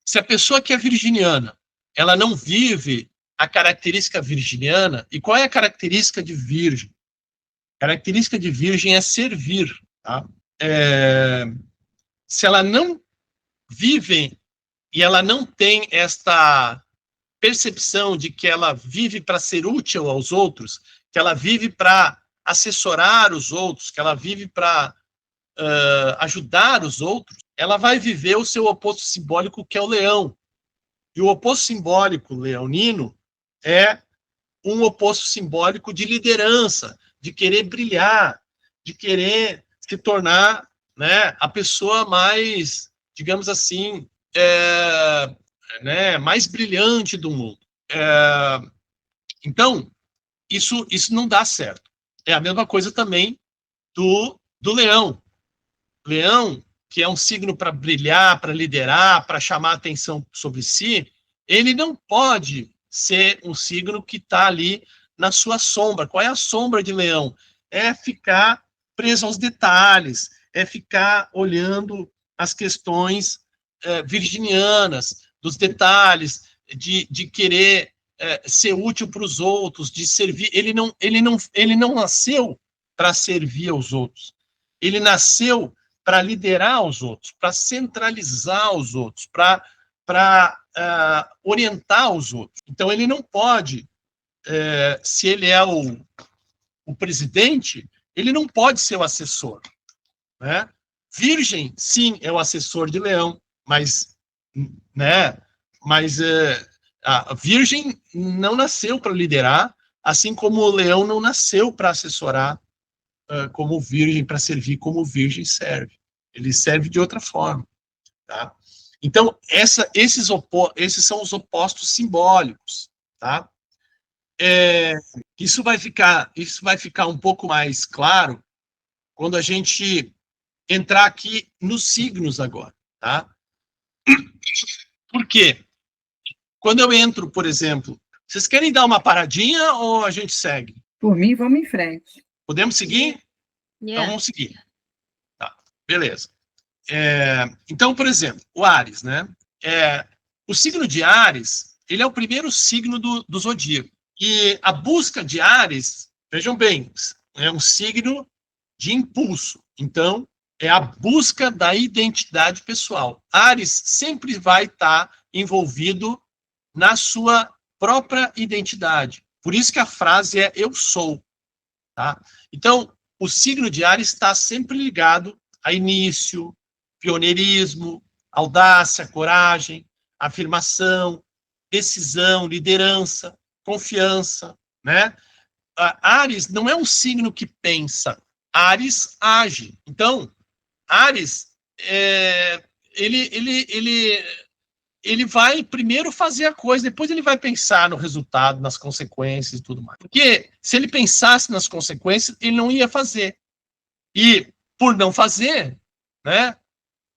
Se a pessoa que é virginiana, ela não vive a característica virginiana, e qual é a característica de Virgem? A característica de Virgem é servir, tá? Se ela não vive e ela não tem esta percepção de que ela vive para ser útil aos outros, que ela vive para assessorar os outros, que ela vive para ajudar os outros, ela vai viver o seu oposto simbólico, que é o leão. E o oposto simbólico leonino é um oposto simbólico de liderança, de querer brilhar, de querer se tornar, né, a pessoa mais, digamos assim, mais brilhante do mundo. Então, isso não dá certo. É a mesma coisa também do leão. Leão, que é um signo para brilhar, para liderar, para chamar atenção sobre si, ele não pode ser um signo que está ali na sua sombra. Qual é a sombra de leão? É ficar preso aos detalhes, é ficar olhando as questões virginianas, dos detalhes, de querer ser útil para os outros, de servir. Ele não nasceu para servir aos outros. Ele nasceu para liderar os outros, para centralizar os outros, para orientar os outros. Então, ele não pode, se ele é o presidente, ele não pode ser o assessor, né? Virgem, sim, é o assessor de leão, mas, né, a Virgem não nasceu para liderar, assim como o leão não nasceu para assessorar como Virgem, para servir como Virgem serve. Ele serve de outra forma, tá? Então, esses são os opostos simbólicos, tá? Isso vai ficar um pouco mais claro quando a gente entrar aqui nos signos agora, tá? Por quê? Quando eu entro, por exemplo, vocês querem dar uma paradinha ou a gente segue? Por mim, vamos em frente. Podemos seguir? Então Yeah. vamos seguir. Tá, beleza. Então, por exemplo, o Áries, né? O signo de Áries, ele é o primeiro signo do zodíaco. E a busca de Áries, vejam bem, é um signo de impulso. Então, é a busca da identidade pessoal. Áries sempre vai estar envolvido na sua própria identidade. Por isso que a frase é eu sou. Tá? Então, o signo de Áries está sempre ligado a início, pioneirismo, audácia, coragem, afirmação, decisão, liderança, confiança, né? Áries não é um signo que pensa, Áries age. Então, Áries, ele vai primeiro fazer a coisa, depois ele vai pensar no resultado, nas consequências e tudo mais. Porque se ele pensasse nas consequências, ele não ia fazer. E por não fazer, né,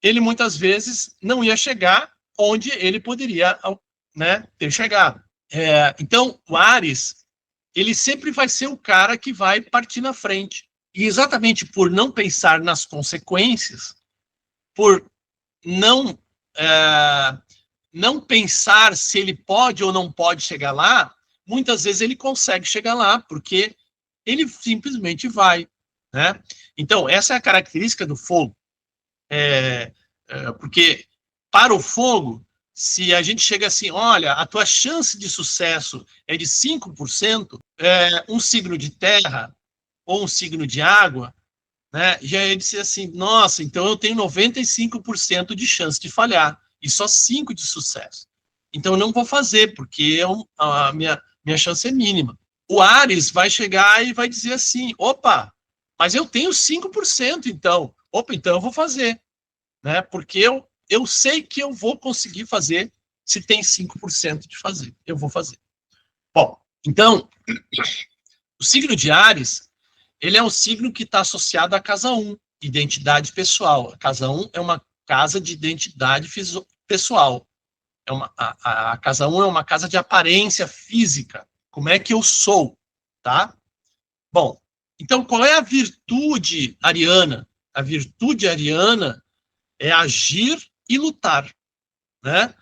ele muitas vezes não ia chegar onde ele poderia, né, ter chegado. Então, o Áries, ele sempre vai ser o cara que vai partir na frente. E exatamente por não pensar nas consequências, por não pensar se ele pode ou não pode chegar lá, muitas vezes ele consegue chegar lá, porque ele simplesmente vai, né? Então, essa é a característica do fogo. Porque para o fogo, se a gente chega assim, olha, a tua chance de sucesso é de 5%, um signo de terra ou um signo de água, né, já ia dizer assim, nossa, então eu tenho 95% de chance de falhar e só 5% de sucesso. Então eu não vou fazer, porque a minha chance é mínima. O Áries vai chegar e vai dizer assim, opa, mas eu tenho 5%, então eu vou fazer, né, porque eu sei que eu vou conseguir fazer se tem 5% de fazer, eu vou fazer. Bom, então, o signo de Áries, ele é um signo que está associado à casa 1, identidade pessoal. A casa 1 é uma casa de identidade pessoal. A casa 1 é uma casa de aparência física. Como é que eu sou, tá? Bom, então qual é a virtude ariana? A virtude ariana é agir e lutar, né?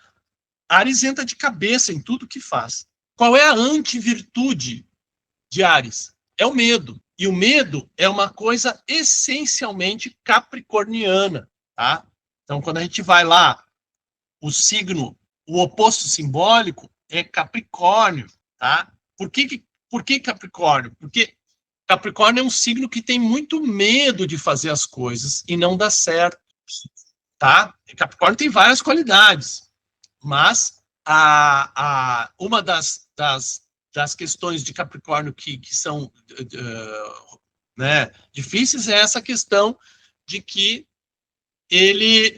Áries entra de cabeça em tudo que faz. Qual é a antivirtude de Áries? É o medo. E o medo é uma coisa essencialmente capricorniana, tá? Então, quando a gente vai lá, o signo, o oposto simbólico é Capricórnio, tá? Por que Capricórnio? Porque Capricórnio é um signo que tem muito medo de fazer as coisas e não dá certo, tá? Capricórnio tem várias qualidades, mas uma das questões de Capricórnio que são né, difíceis é essa questão de que ele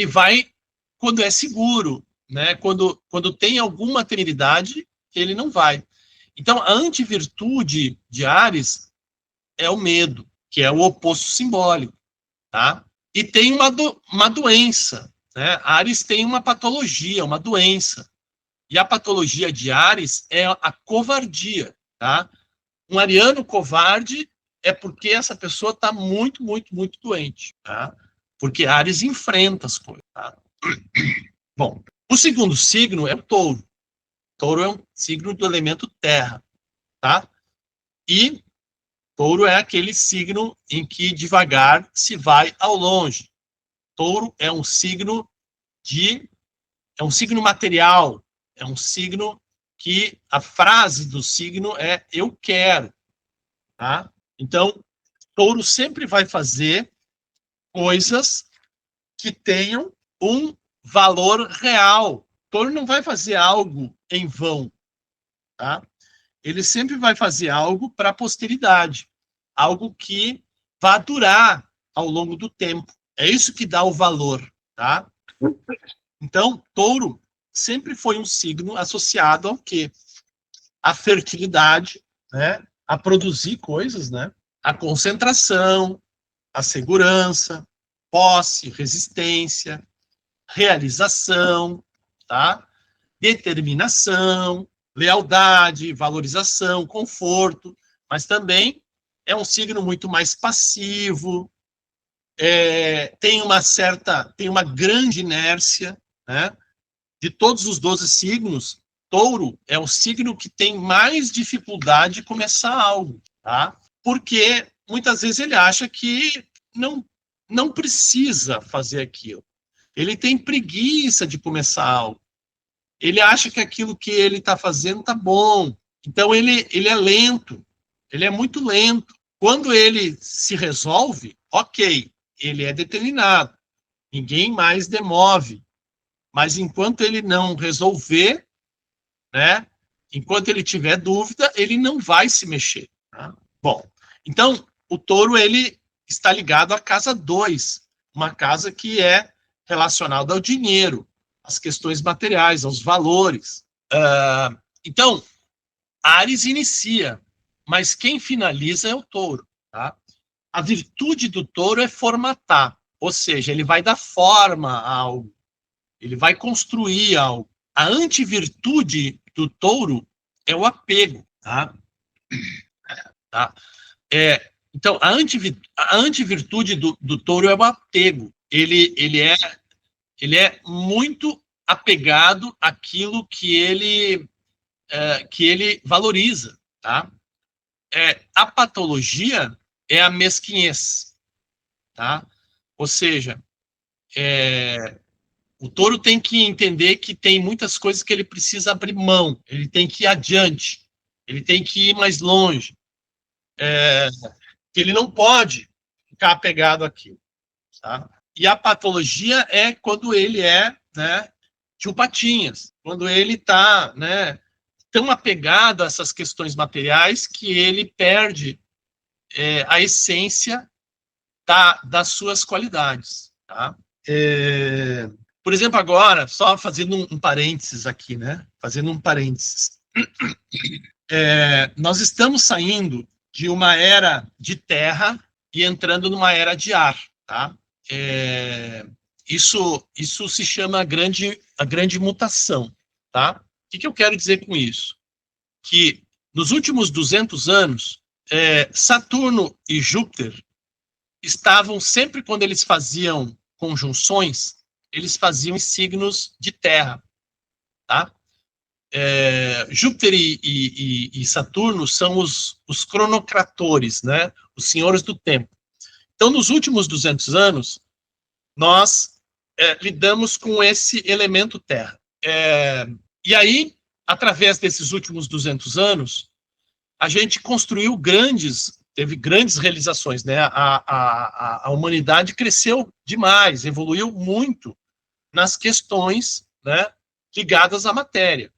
vai quando é seguro, né? Quando tem alguma temeridade, ele não vai. Então, a antivirtude de Áries é o medo, que é o oposto simbólico, tá? E tem uma doença, né? Áries tem uma patologia, uma doença. E a patologia de Áries é a covardia, tá? Um ariano covarde é porque essa pessoa está muito, muito, muito doente, tá? Porque Áries enfrenta as coisas, tá? Bom, o segundo signo é o touro. Touro é um signo do elemento terra, tá? E touro é aquele signo em que devagar se vai ao longe. Touro é um signo material, é um signo que a frase do signo é eu quero, tá? Então, touro sempre vai fazer coisas que tenham um valor real. Touro não vai fazer algo em vão, tá? Ele sempre vai fazer algo para a posteridade, algo que vai durar ao longo do tempo. É isso que dá o valor, tá? Então, touro sempre foi um signo associado ao quê? a fertilidade, né? A produzir coisas, né? A concentração, a segurança, posse, resistência, realização, tá? Determinação, lealdade, valorização, conforto, mas também é um signo muito mais passivo, tem uma grande inércia, né? De todos os 12 signos, Touro é o signo que tem mais dificuldade de começar algo, tá? Porque muitas vezes ele acha que não precisa fazer aquilo. Ele tem preguiça de começar algo. Ele acha que aquilo que ele está fazendo está bom. Então ele é lento. Ele é muito lento. Quando ele se resolve, ok, ele é determinado. Ninguém mais demove. Mas enquanto ele não resolver, né? Enquanto ele tiver dúvida, ele não vai se mexer. Tá? Bom, então o Touro ele está ligado à casa 2, uma casa que é relacionada ao dinheiro, às questões materiais, aos valores. Então, Áries inicia, mas quem finaliza é o Touro. Tá? A virtude do Touro é formatar, ou seja, ele vai dar forma a algo, ele vai construir algo. A antivirtude do Touro é o apego. Tá? Então, a antivirtude do Touro é o apego. Ele é muito apegado àquilo que ele valoriza. Tá? A patologia é a mesquinhez. Tá? Ou seja, o Touro tem que entender que tem muitas coisas que ele precisa abrir mão, ele tem que ir adiante, ele tem que ir mais longe, que ele não pode ficar apegado àquilo. Tá? E a patologia é quando ele é, né, tio Patinhas, quando ele está, né, tão apegado a essas questões materiais que ele perde a essência das suas qualidades. Tá? Por exemplo, agora, só fazendo um parênteses aqui, né? Fazendo um parênteses. Nós estamos saindo de uma era de terra e entrando numa era de ar, tá? Isso se chama a grande mutação, tá? O que eu quero dizer com isso? Que nos últimos 200 anos, Saturno e Júpiter estavam sempre, quando eles faziam conjunções, eles faziam em signos de terra, tá? Júpiter e Saturno são os cronocratores, né? Os senhores do tempo. Então, nos últimos 200 anos, nós lidamos com esse elemento terra. E aí, através desses últimos 200 anos, a gente teve grandes realizações, né? A humanidade cresceu demais, evoluiu muito nas questões, né, ligadas à matéria.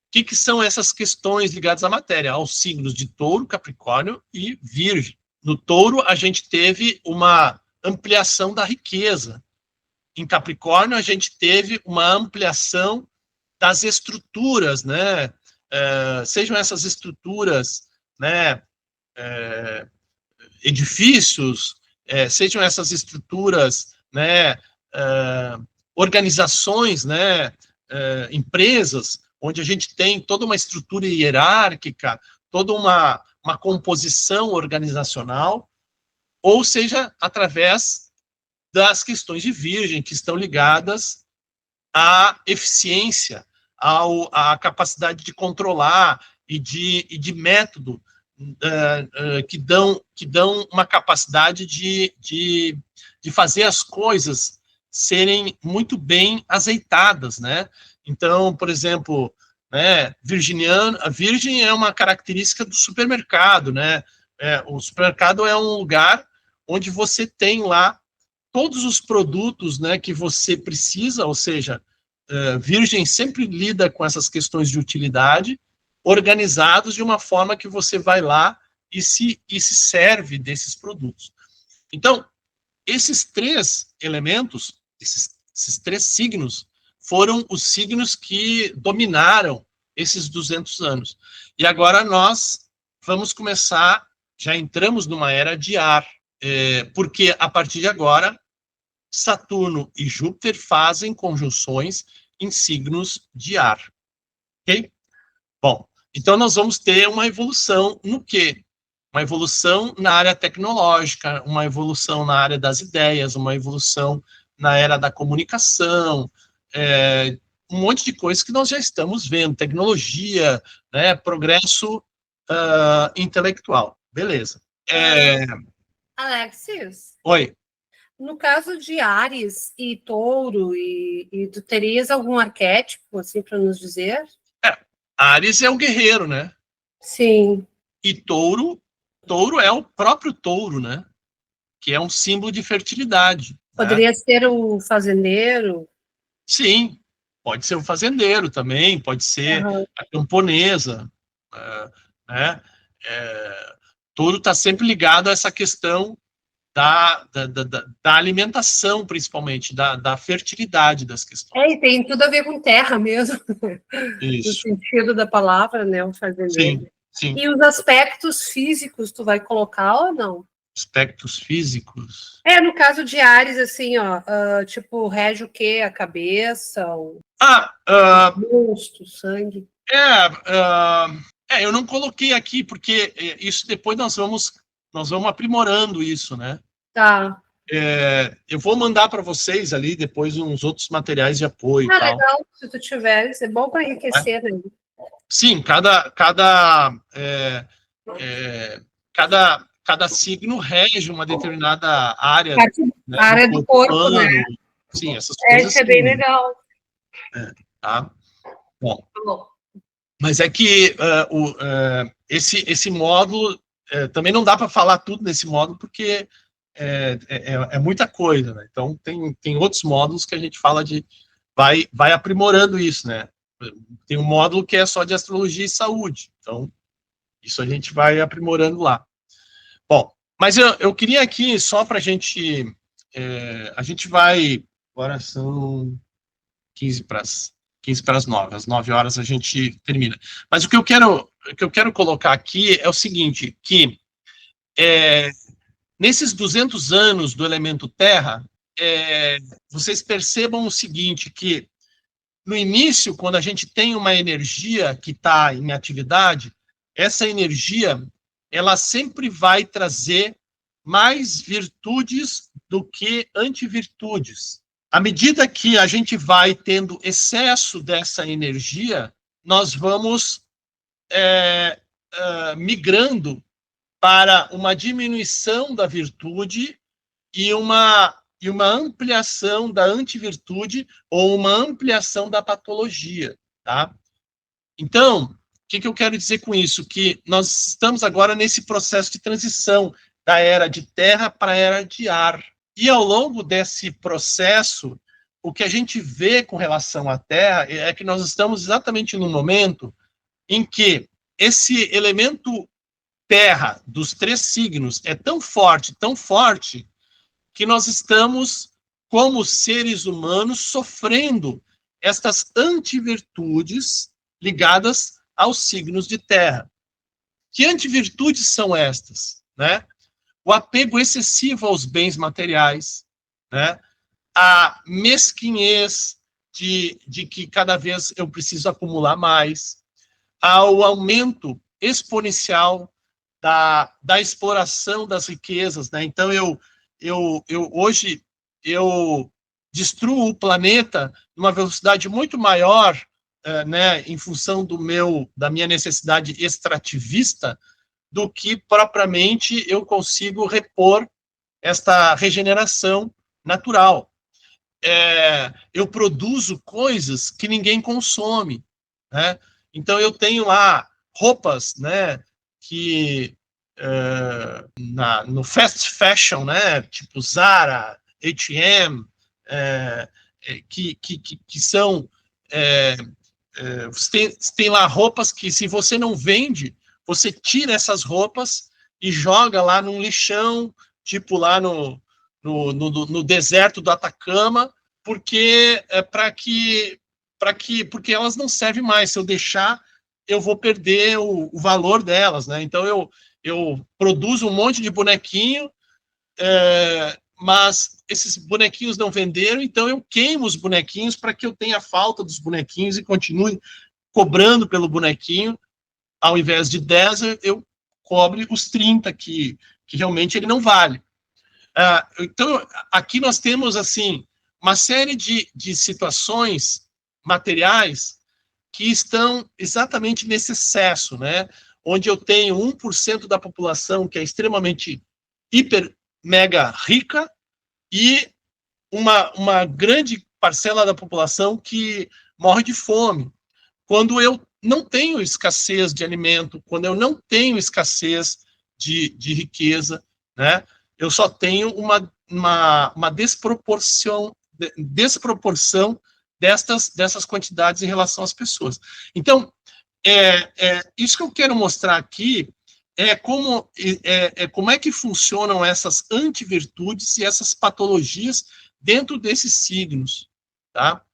O que são essas questões ligadas à matéria? Aos signos de Touro, Capricórnio e Virgem. No Touro, a gente teve uma ampliação da riqueza. Em Capricórnio, a gente teve uma ampliação das estruturas, né? Sejam essas estruturas, né, edifícios, sejam essas estruturas, né, organizações, né, empresas, onde a gente tem toda uma estrutura hierárquica, toda uma composição organizacional, ou seja, através das questões de Virgem, que estão ligadas à eficiência, à capacidade de controlar e de método, que dão uma capacidade de fazer as coisas serem muito bem azeitadas, né? Então, por exemplo, né, a Virgem é uma característica do supermercado, né? O supermercado é um lugar onde você tem lá todos os produtos, né, que você precisa, ou seja, Virgem sempre lida com essas questões de utilidade, organizados de uma forma que você vai lá e se serve desses produtos. Então, esses 3 elementos, esses 3 signos, foram os signos que dominaram esses 200 anos. E agora nós vamos começar, já entramos numa era de ar, porque a partir de agora, Saturno e Júpiter fazem conjunções em signos de ar. Ok? Bom, então nós vamos ter uma evolução no quê? Uma evolução na área tecnológica, uma evolução na área das ideias, uma evolução na era da comunicação, um monte de coisas que nós já estamos vendo, tecnologia, né, progresso intelectual. Beleza. Alexis, Oi. no caso de Áries e Touro, e tu terias algum arquétipo, assim, para nos dizer? Áries é o guerreiro, né? Sim. E Touro é o próprio touro, né? Que é um símbolo de fertilidade. Poderia ser o fazendeiro? Sim, pode ser o fazendeiro também, pode ser a camponesa, né? Touro está sempre ligado a essa questão da alimentação, principalmente, da fertilidade das questões. E tem tudo a ver com terra mesmo, Isso. no sentido da palavra, né, o fazendeiro. Sim, sim. E os aspectos físicos, tu vai colocar ou não? Aspectos físicos? No caso de Áries, assim, ó, tipo, rege o quê? A cabeça, o rosto, o sangue? Eu não coloquei aqui, porque isso depois nós vamos aprimorando isso, né? Tá. Eu vou mandar para vocês ali depois uns outros materiais de apoio e tal. Legal, se tu tiver, é bom para enriquecer, né? Sim, cada signo rege uma determinada área, né, área do corpo, né? Sim, essas coisas. Isso é bem legal. Tá? Bom. Mas é que esse módulo, também não dá para falar tudo nesse módulo, porque é muita coisa, né? Então, tem outros módulos que a gente fala vai aprimorando isso, né? Tem um módulo que é só de astrologia e saúde, então, isso a gente vai aprimorando lá. Bom, mas eu queria aqui, só para a gente vai, agora são 15 para as 9, às 9 horas a gente termina. Mas o que eu quero colocar aqui é o seguinte, que nesses 200 anos do elemento terra, vocês percebam o seguinte, que no início, quando a gente tem uma energia que está em atividade, essa energia, ela sempre vai trazer mais virtudes do que antivirtudes. À medida que a gente vai tendo excesso dessa energia, nós vamos migrando para uma diminuição da virtude e uma ampliação da antivirtude ou uma ampliação da patologia, tá? Então, o que eu quero dizer com isso? Que nós estamos agora nesse processo de transição da era de terra para a era de ar. E ao longo desse processo, o que a gente vê com relação à terra é que nós estamos exatamente no momento em que esse elemento terra dos 3 signos é tão forte, que nós estamos, como seres humanos, sofrendo estas antivirtudes ligadas aos signos de terra. Que antivirtudes são estas? Né? O apego excessivo aos bens materiais, né? A mesquinhez de que cada vez eu preciso acumular mais, ao aumento exponencial da exploração das riquezas, né? Então, hoje eu destruo o planeta numa velocidade muito maior, né, em função da minha necessidade extrativista, do que propriamente eu consigo repor esta regeneração natural. Eu produzo coisas que ninguém consome, né? Então eu tenho lá roupas, né, que no fast fashion, né, tipo Zara, H&M, que são você tem lá roupas que, se você não vende, você tira essas roupas e joga lá num lixão, tipo lá no deserto do Atacama, porque para que porque elas não servem mais. Se eu deixar, eu vou perder o valor delas, né? Então eu produzo um monte de bonequinho, mas esses bonequinhos não venderam, então eu queimo os bonequinhos para que eu tenha falta dos bonequinhos e continue cobrando pelo bonequinho. Ao invés de 10, eu cobre os 30, que realmente ele não vale. Então, aqui nós temos, assim, uma série de situações materiais que estão exatamente nesse excesso, né? Onde eu tenho 1% da população que é extremamente hiper, mega rica e uma grande parcela da população que morre de fome. Quando eu não tenho escassez de alimento, quando eu não tenho escassez de riqueza, né? Eu só tenho uma desproporção dessas quantidades em relação às pessoas. Então, isso que eu quero mostrar aqui como é que funcionam essas antivirtudes e essas patologias dentro desses signos, tá?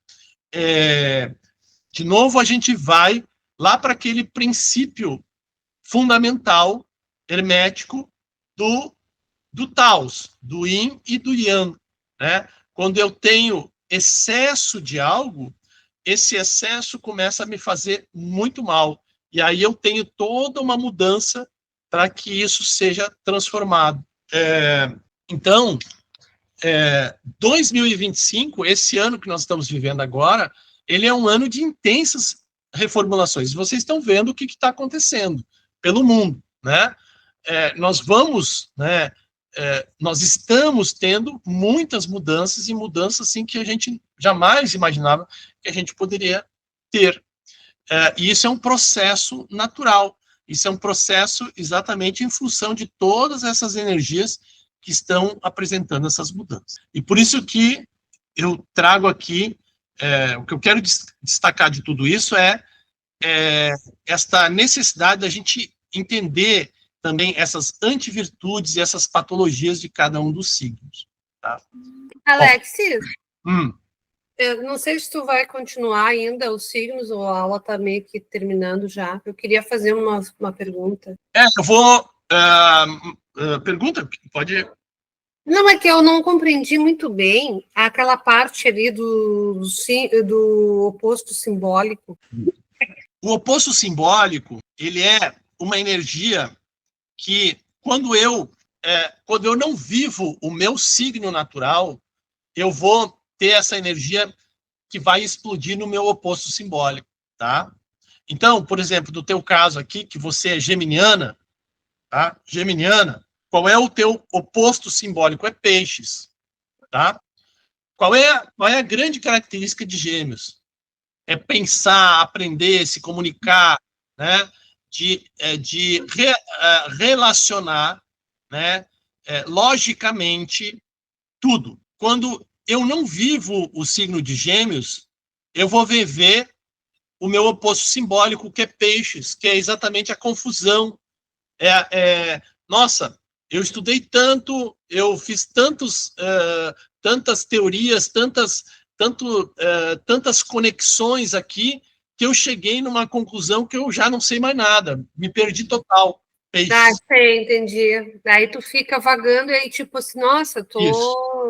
De novo, a gente vai lá para aquele princípio fundamental, hermético, do Taos, do Yin e do Yang, né? Quando eu tenho excesso de algo, esse excesso começa a me fazer muito mal. E aí eu tenho toda uma mudança para que isso seja transformado. Então, 2025, esse ano que nós estamos vivendo agora, ele é um ano de intensas reformulações. Vocês estão vendo o que está acontecendo pelo mundo, né? Nós estamos tendo muitas mudanças, e mudanças assim, que a gente jamais imaginava que a gente poderia ter. E isso é um processo natural, isso é um processo exatamente em função de todas essas energias que estão apresentando essas mudanças. E por isso que eu trago aqui, o que eu quero destacar de tudo isso é esta necessidade da gente entender também essas antivirtudes e essas patologias de cada um dos signos. Tá? Alexis, Bom, eu não sei se tu vai continuar ainda os signos, ou a aula está meio que terminando já. Eu queria fazer uma pergunta. eu vou... pergunta? Pode... Não, é que eu não compreendi muito bem aquela parte ali do oposto simbólico. O oposto simbólico, ele é uma energia que, quando eu não vivo o meu signo natural, eu vou ter essa energia que vai explodir no meu oposto simbólico, tá? Então, por exemplo, no teu caso aqui, que você é geminiana, tá? Geminiana, qual é o teu oposto simbólico? É peixes, tá? Qual é a grande característica de Gêmeos? É pensar, aprender, se comunicar, né? De relacionar, né? Logicamente, tudo. Quando eu não vivo o signo de Gêmeos, eu vou viver o meu oposto simbólico, que é peixes, que é exatamente a confusão. Nossa, eu estudei tanto, eu fiz tantas teorias, tantas conexões aqui, que eu cheguei numa conclusão que eu já não sei mais nada, me perdi total. Sei, entendi. Aí tu fica vagando e aí, tipo assim, nossa,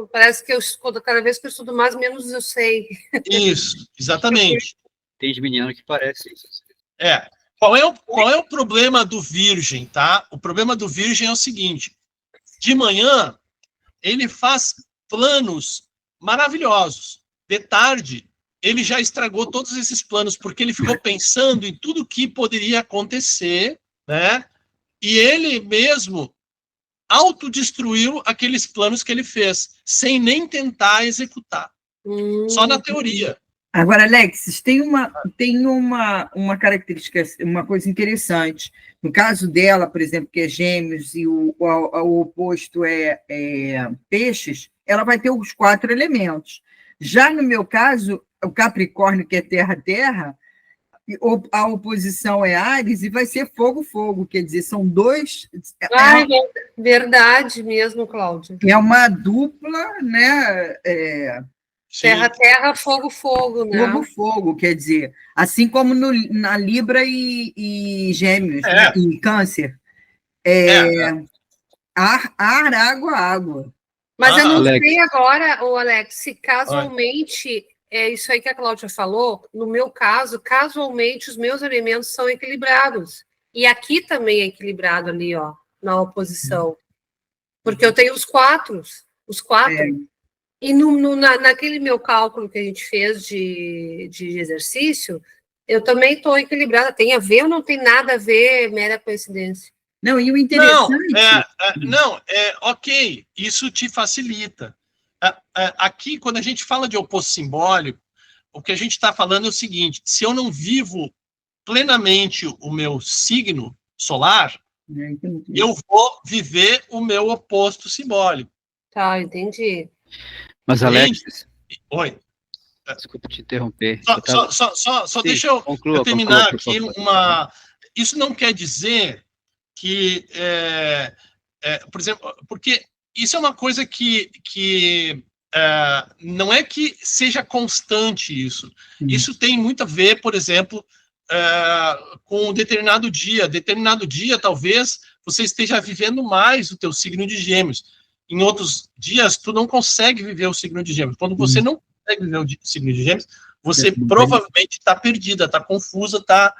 parece que cada vez que eu estudo mais, menos eu sei. Isso, exatamente. Tem geminiano que parece isso. Qual é o problema do Virgem, tá? O problema do Virgem é o seguinte: de manhã, ele faz planos maravilhosos. De tarde, ele já estragou todos esses planos, porque ele ficou pensando em tudo que poderia acontecer, né? E ele mesmo autodestruiu aqueles planos que ele fez, sem nem tentar executar. Só na teoria. Agora, Alexis, tem uma característica, uma coisa interessante. No caso dela, por exemplo, que é Gêmeos e o oposto é Peixes, ela vai ter os 4 elementos. Já no meu caso, o Capricórnio, que é terra-terra, a oposição é Áries e vai ser fogo-fogo, quer dizer, são 2... Verdade mesmo, Cláudia. É uma dupla, né? Sim. Terra, terra, fogo, fogo, né? Fogo, fogo, quer dizer, assim como na Libra e Gêmeos, É. né? E Câncer. Ar, água, água. Mas eu não Alex. sei agora, ô Alex, se casualmente, é isso aí que a Cláudia falou, no meu caso, casualmente os meus elementos são equilibrados. E aqui também é equilibrado ali, ó, na oposição. Porque eu tenho os quatro. E naquele meu cálculo que a gente fez de exercício, eu também estou equilibrada. Tem a ver ou não tem nada a ver, mera coincidência? Não, e o interessante... Ok, isso te facilita. Aqui, quando a gente fala de oposto simbólico, o que a gente está falando é o seguinte: se eu não vivo plenamente o meu signo solar, eu vou viver o meu oposto simbólico. Tá, entendi. Mas, Alex, Oi. desculpa te interromper. Só Sim, deixa eu conclua, terminar por aqui favor. Isso não quer dizer que, por exemplo, porque isso é uma coisa que não é que seja constante isso. Isso tem muito a ver, por exemplo, com um determinado dia. Determinado dia, talvez, você esteja vivendo mais o teu signo de Gêmeos. Em outros dias, tu não consegue viver o signo de Gêmeos. Quando você não consegue viver o signo de Gêmeos, você provavelmente está perdida, está confusa, está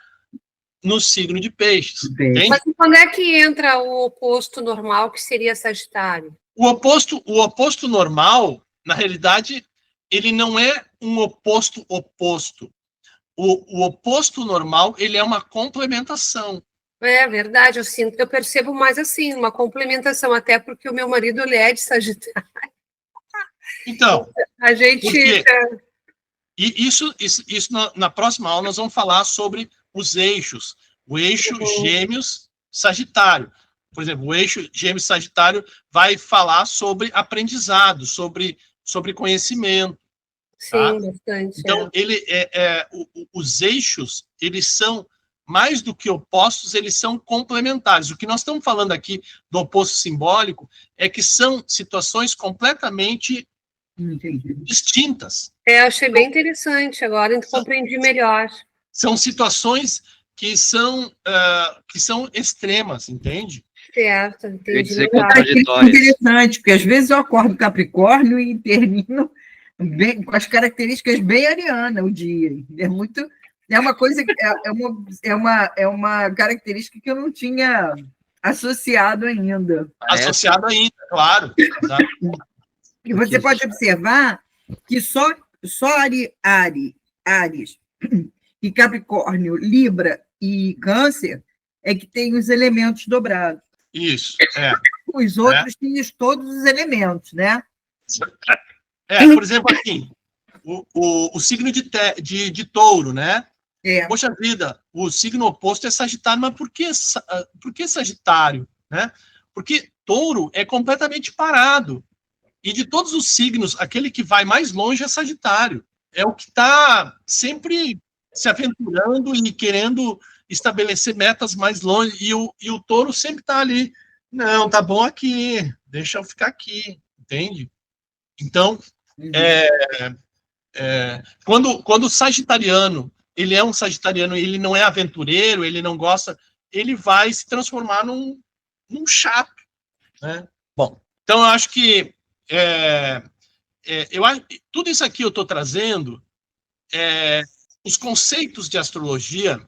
no signo de Peixes. Entende? Mas quando é que entra o oposto normal, que seria Sagitário? O oposto normal, na realidade, ele não é um oposto. O oposto normal, ele é uma complementação. É verdade, eu percebo mais assim, uma complementação, até porque o meu marido ele é de Sagitário. Então, a gente... E isso na próxima aula nós vamos falar sobre os eixos. O eixo Gêmeos-Sagitário. Por exemplo, o eixo Gêmeos-Sagitário vai falar sobre aprendizado, sobre conhecimento. Sim, tá? bastante. Então, os eixos, eles são mais do que opostos, eles são complementares. O que nós estamos falando aqui do oposto simbólico é que são situações completamente distintas. Achei bem interessante agora, compreendi melhor. São situações que são extremas, entende? Certo, entendi. Dizer Interessante, porque às vezes eu acordo Capricórnio e termino com as características bem ariana o dia. É uma coisa, é uma característica que eu não tinha associado ainda. Associado ainda, claro. Exato. E você pode observar que só Áries e Capricórnio, Libra e Câncer é que tem os elementos dobrados. Isso, Os outros têm todos os elementos, né? Por exemplo, assim, o signo de touro, né? Poxa vida, o signo oposto é Sagitário, mas por que Sagitário? Né? Porque touro é completamente parado. E de todos os signos, aquele que vai mais longe é Sagitário. É o que está sempre se aventurando e querendo estabelecer metas mais longe. E o touro sempre está ali. Não, tá bom aqui, deixa eu ficar aqui, entende? Então, quando o sagitariano, ele é um sagitariano, ele não é aventureiro, ele não gosta, ele vai se transformar num chato, né? Bom, então eu acho que tudo isso aqui eu estou trazendo, os conceitos de astrologia,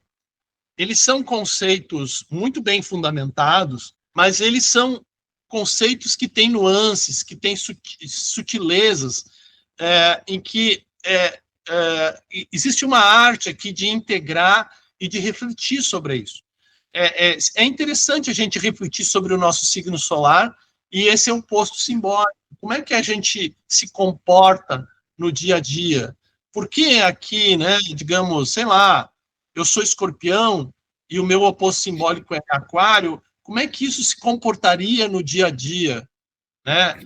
eles são conceitos muito bem fundamentados, mas eles são conceitos que têm nuances, que têm sutilezas, em que existe uma arte aqui de integrar e de refletir sobre isso. É interessante a gente refletir sobre o nosso signo solar, e esse é um oposto simbólico. Como é que a gente se comporta no dia a dia? Por que aqui, né, digamos, sei lá, eu sou Escorpião e o meu oposto simbólico é Aquário, como é que isso se comportaria no dia a dia? Né?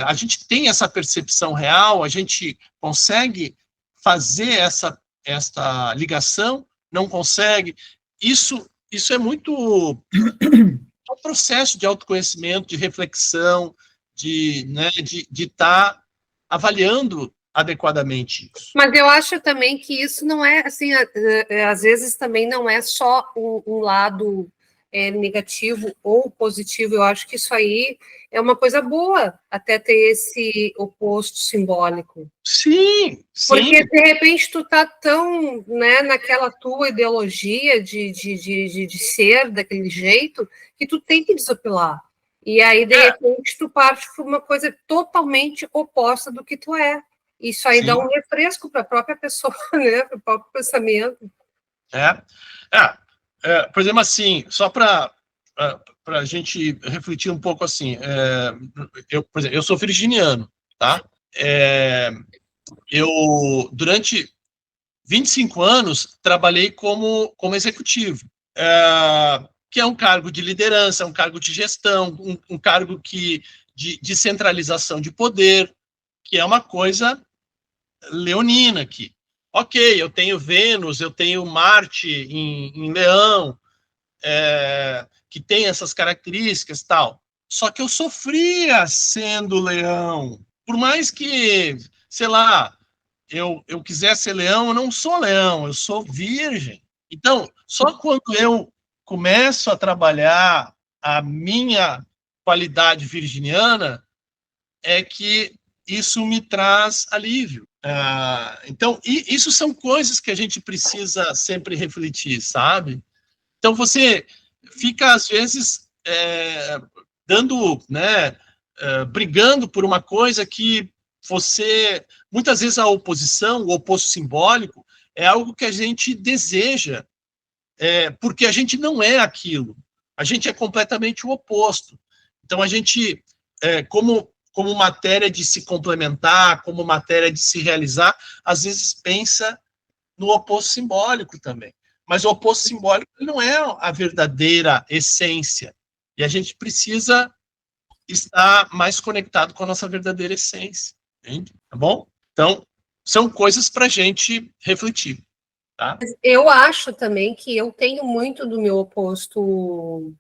A gente tem essa percepção real, a gente consegue fazer essa ligação, não consegue. Isso é muito um processo de autoconhecimento, de reflexão, de estar avaliando adequadamente isso. Mas eu acho também que isso não é, assim, às vezes também não é só um lado negativo ou positivo. Eu acho que isso aí é uma coisa boa, até ter esse oposto simbólico. Sim, Porque, sim. de repente, tu tá tão, né, naquela tua ideologia de ser daquele jeito, que tu tem que desopilar. E aí, de repente, tu parte para uma coisa totalmente oposta do que tu é. Isso aí Sim. dá um refresco para a própria pessoa, né, para o próprio pensamento. Por exemplo, assim, só para a gente refletir um pouco assim, por exemplo, eu sou virginiano, tá? Eu, durante 25 anos, trabalhei como executivo, que é um cargo de liderança, um cargo de gestão, um cargo de centralização de poder, que é uma coisa leonina aqui. Ok, eu tenho Vênus, eu tenho Marte em Leão, que tem essas características e tal. Só que eu sofria sendo leão. Por mais que, sei lá, eu quisesse ser leão, eu não sou leão, eu sou virgem. Então, só quando eu começo a trabalhar a minha qualidade virginiana é que isso me traz alívio. Então, isso são coisas que a gente precisa sempre refletir, sabe? Então, você fica, às vezes, dando, né, brigando por uma coisa que você... Muitas vezes a oposição, o oposto simbólico, é algo que a gente deseja, porque a gente não é aquilo. A gente é completamente o oposto. Então, a gente, como matéria de se complementar, como matéria de se realizar, às vezes pensa no oposto simbólico também. Mas o oposto simbólico não é a verdadeira essência. E a gente precisa estar mais conectado com a nossa verdadeira essência. Entende? Tá bom? Então, são coisas para a gente refletir. Tá? Eu acho também que eu tenho muito do meu oposto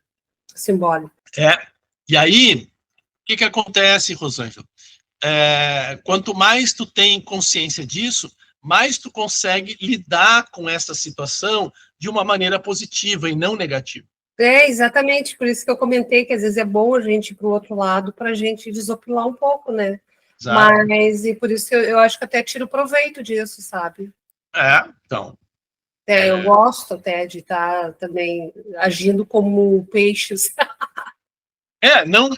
simbólico. E aí, o que acontece, Rosângela? Quanto mais tu tem consciência disso, mais tu consegue lidar com essa situação de uma maneira positiva e não negativa. Exatamente, por isso que eu comentei que às vezes é bom a gente ir para o outro lado para a gente desopilar um pouco, né? Exato. Mas, e por isso que eu acho que até tiro proveito disso, sabe? Então. Eu gosto até de estar também agindo como peixes. Não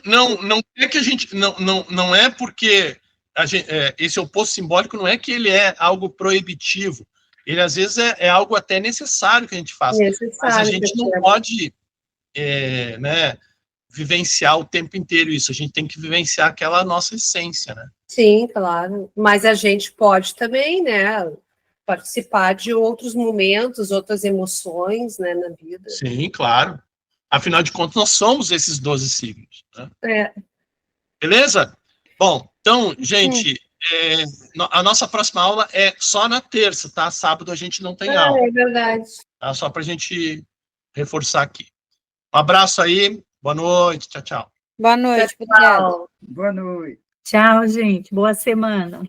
é que a gente... Não é porque esse oposto simbólico não é que ele é algo proibitivo. Ele, às vezes, é algo até necessário que a gente faça. Mas a gente não pode né, vivenciar o tempo inteiro isso. A gente tem que vivenciar aquela nossa essência, né? Sim, claro. Mas a gente pode também, né, participar de outros momentos, outras emoções, né, na vida. Sim, claro. Afinal de contas, nós somos esses 12 signos. Né? Beleza? Bom, então, gente, a nossa próxima aula é só na terça, tá? Sábado a gente não tem aula. É verdade. Tá? Só para a gente reforçar aqui. Um abraço aí, boa noite, tchau, tchau. Boa noite, obrigada. Boa noite. Tchau, gente. Boa semana.